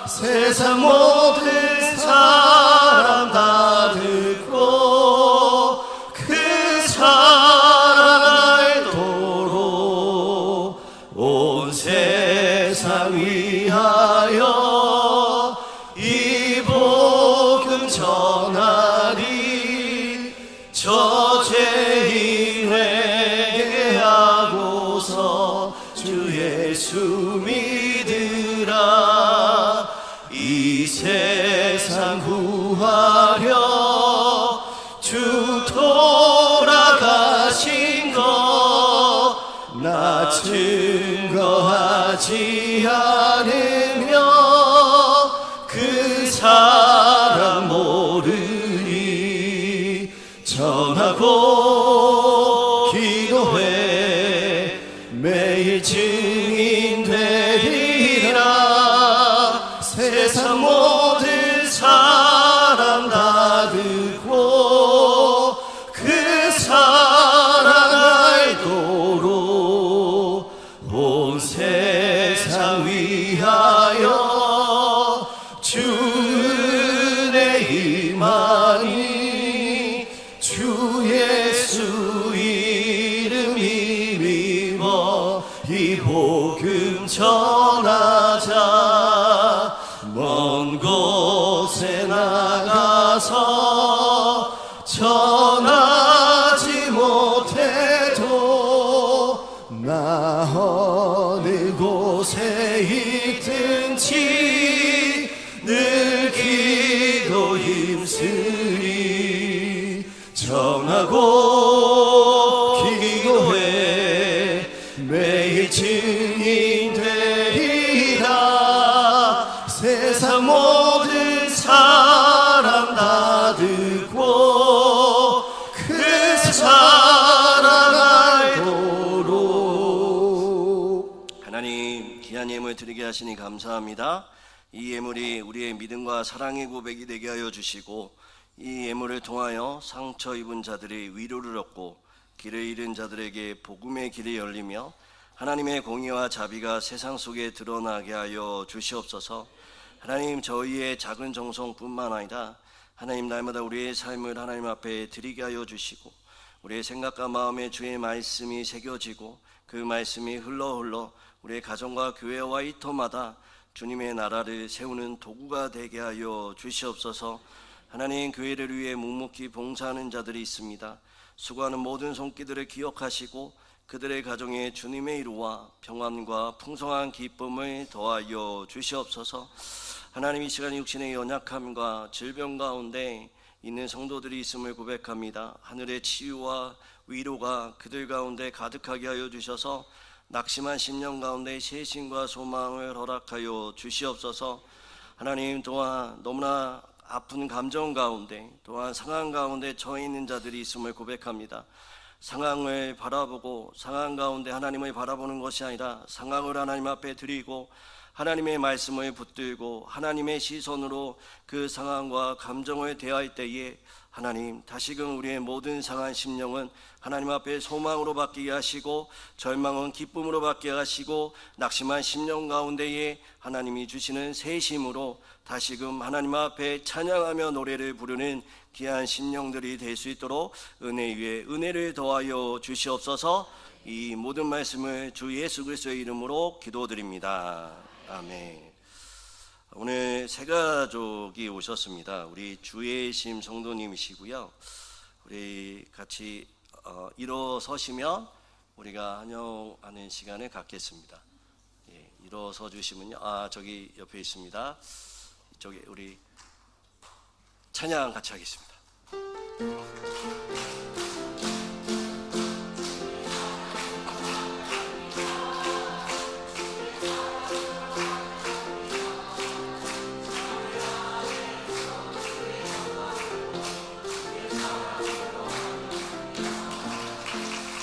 세상 모든 사람 다 듣고 그 사랑 전하리 저 죄인 회개하고서 주 예수 믿으라 이 세상 구하려 주 돌아가신 것 나 증거하지 않으면 그 사람 모르니 전하고 기도해 매일 증인 되리라 세상 모든 사람 다 듣고 그 사랑 알도록 온 세상 위하여 주 은혜 임하니 주 예수 이름 힘입어 이 복음 전하자 먼 곳에 나가서 전하지 못해도 나 어느 곳에 있든지 늘 기도 힘쓰리 전하고 기도해 매일 증인 되리라 세상 모든 사람 다 듣고 그 사랑 알도록
하나님 귀한 예물 드리게 하시니 감사합니다. 이 예물이 우리의 믿음과 사랑의 고백이 되게 하여 주시고 이 예물을 통하여 상처 입은 자들이 위로를 얻고 길을 잃은 자들에게 복음의 길이 열리며 하나님의 공의와 자비가 세상 속에 드러나게 하여 주시옵소서. 하나님 저희의 작은 정성뿐만 아니라 하나님 날마다 우리의 삶을 하나님 앞에 드리게 하여 주시고 우리의 생각과 마음에 주의 말씀이 새겨지고 그 말씀이 흘러 우리의 가정과 교회와 이터마다 주님의 나라를 세우는 도구가 되게 하여 주시옵소서. 하나님 교회를 위해 묵묵히 봉사하는 자들이 있습니다. 수고하는 모든 손길들을 기억하시고 그들의 가정에 주님의 이루와 평안과 풍성한 기쁨을 더하여 주시옵소서. 하나님 이 시간 육신의 연약함과 질병 가운데 있는 성도들이 있음을 고백합니다. 하늘의 치유와 위로가 그들 가운데 가득하게 하여 주셔서 낙심한 심령 가운데 세심과 소망을 허락하여 주시옵소서. 하나님 또한 너무나 아픈 감정 가운데 또한 상황 가운데 처해 있는 자들이 있음을 고백합니다. 상황을 바라보고 상황 가운데 하나님을 바라보는 것이 아니라 상황을 하나님 앞에 드리고 하나님의 말씀을 붙들고 하나님의 시선으로 그 상황과 감정을 대할 때에 하나님 다시금 우리의 모든 상한 심령은 하나님 앞에 소망으로 바뀌게 하시고 절망은 기쁨으로 바뀌게 하시고 낙심한 심령 가운데에 하나님이 주시는 새 힘으로 다시금 하나님 앞에 찬양하며 노래를 부르는 귀한 심령들이 될 수 있도록 은혜 위에 은혜를 더하여 주시옵소서. 이 모든 말씀을 주 예수 그리스도의 이름으로 기도드립니다. 아멘. 오늘 세 가족이 오셨습니다. 우리 주의 심 성도님이시고요. 우리 같이 일어서시면 우리가 환영하는 시간을 갖겠습니다. 예, 일어서 주시면요. 저기 옆에 있습니다. 이쪽에 우리 찬양 같이 하겠습니다.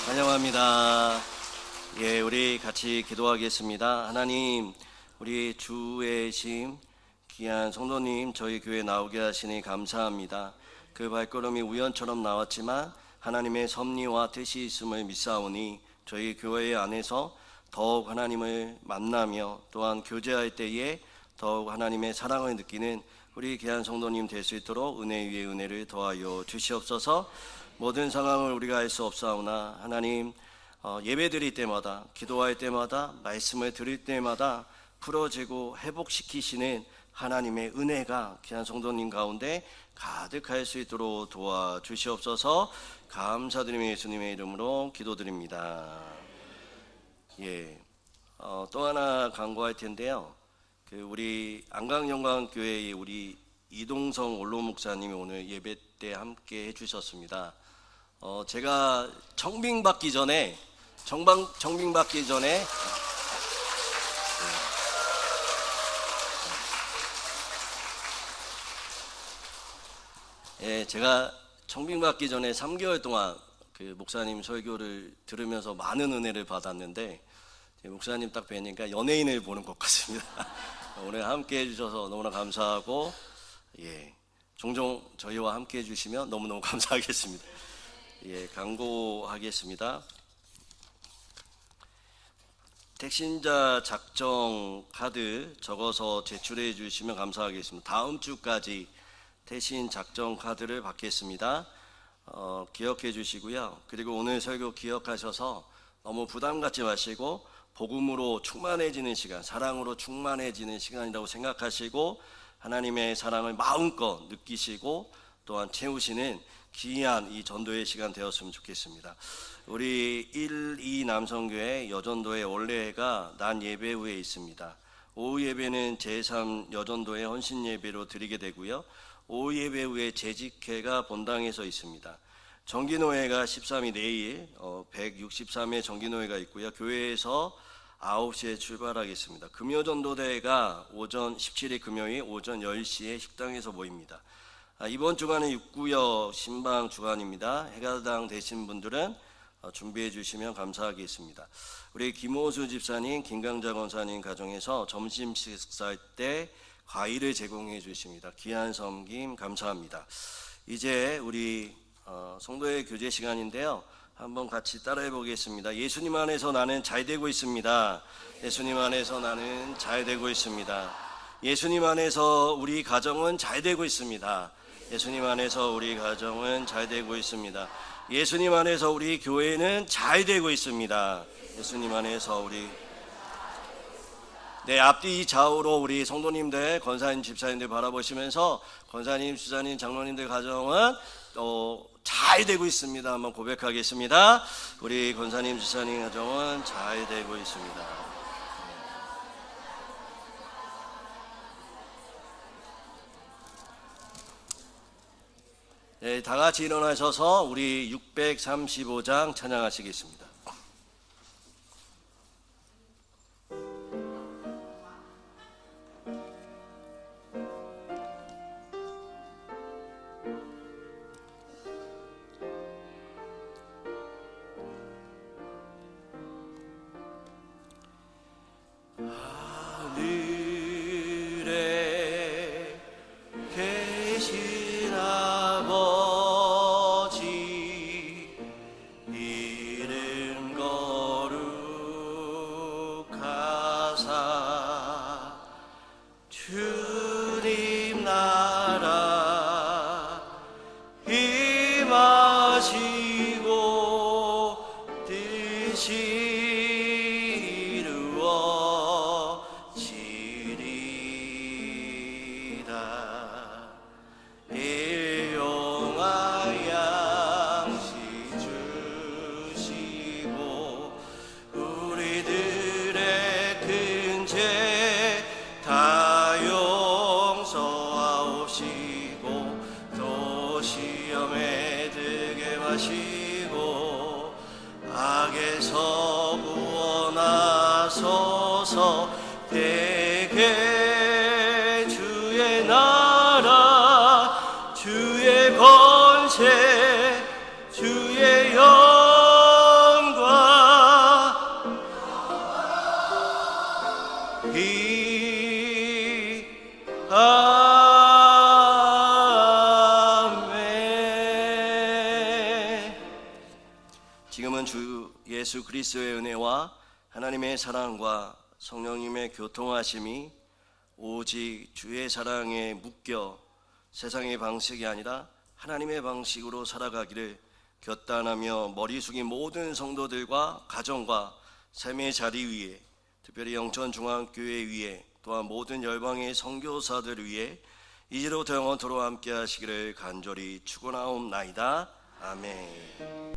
환영합니다. 예, 우리 같이 기도하겠습니다. 하나님, 우리 주의 심 귀한 성도님 저희 교회 나오게 하시니 감사합니다. 그 발걸음이 우연처럼 나왔지만 하나님의 섭리와 뜻이 있음을 믿사오니 저희 교회 안에서 더욱 하나님을 만나며 또한 교제할 때에 더욱 하나님의 사랑을 느끼는 우리 귀한 성도님 될 수 있도록 은혜 위에 은혜를 더하여 주시옵소서. 모든 상황을 우리가 알 수 없사오나 하나님 예배 드릴 때마다 기도할 때마다 말씀을 드릴 때마다 풀어지고 회복시키시는 하나님의 은혜가 귀한 성도님 가운데 가득할 수 있도록 도와주시옵소서. 감사드리며 예수님의 이름으로 기도드립니다. 예, 또 하나 광고할 텐데요. 우리 안강영광교회의 우리 이동성 원로 목사님이 오늘 예배 때 함께 해주셨습니다. 제가 청빙받기 전에 제가 청빙받기 전에 3개월 동안 목사님 설교를 들으면서 많은 은혜를 받았는데 목사님 딱 뵈니까 연예인을 보는 것 같습니다. 오늘 함께 해주셔서 너무나 감사하고 종종 저희와 함께 해주시면 너무너무 감사하겠습니다. 광고하겠습니다. 택신자 작정 카드 적어서 제출해 주시면 감사하겠습니다. 다음 주까지 대신 작정 카드를 받겠습니다. 기억해 주시고요. 그리고 오늘 설교 기억하셔서 너무 부담 갖지 마시고 복음으로 충만해지는 시간, 사랑으로 충만해지는 시간이라고 생각하시고 하나님의 사랑을 마음껏 느끼시고 또한 채우시는 귀한 이 전도의 시간 되었으면 좋겠습니다. 우리 1-2 남성교회 여전도의 원래가 난 예배 후에 있습니다. 오후 예배는 제3 여전도의 헌신 예배로 드리게 되고요. 오후 예배 후에 재직회가 본당에서 있습니다. 정기노회가 13일 내일 163회 정기노회가 있고요. 교회에서 9시에 출발하겠습니다. 금요전도대회가 오전 17일 금요일 오전 10시에 식당에서 모입니다. 이번 주간은 육구역 신방 주간입니다. 해가당 되신 분들은 준비해 주시면 감사하겠습니다. 우리 김호수 집사님, 김강자 권사님 가정에서 점심 식사할 때 과일을 제공해 주십니다. 귀한 섬김 감사합니다. 이제 우리 성도의 교제 시간인데요. 한번 같이 따라해 보겠습니다. 예수님 안에서 나는 잘 되고 있습니다. 예수님 안에서 나는 잘 되고 있습니다. 예수님 안에서 우리 가정은 잘 되고 있습니다. 예수님 안에서 우리 가정은 잘 되고 있습니다. 예수님 안에서 우리 교회는 잘 되고 있습니다. 예수님 안에서 우리 앞뒤 좌우로 우리 성도님들, 권사님, 집사님들 바라보시면서 권사님, 집사님, 장로님들 가정은 잘 되고 있습니다. 한번 고백하겠습니다. 우리 권사님, 집사님 가정은 잘 되고 있습니다. 네, 다 같이 일어나셔서 우리 635장 찬양하시겠습니다. 하늘에 계신 아버지 이름 거룩하사 주님 나라 임하시고 뜻이 악에서 구원하소서. 대개 주의 나라 주의 권세 주의 영광 아멘. 지금은 주 예수 그리스도의 은혜와 하나님의 사랑과 성령님의 교통하심이 오직 주의 사랑에 묶여 세상의 방식이 아니라 하나님의 방식으로 살아가기를 결단하며 머리 숙인 모든 성도들과 가정과 삶의 자리 위에, 특별히 영천중앙교회 위에 또한 모든 열방의 선교사들 위해 이제로부터 영원토록 함께 하시기를 간절히 축원하옵나이다. 아멘.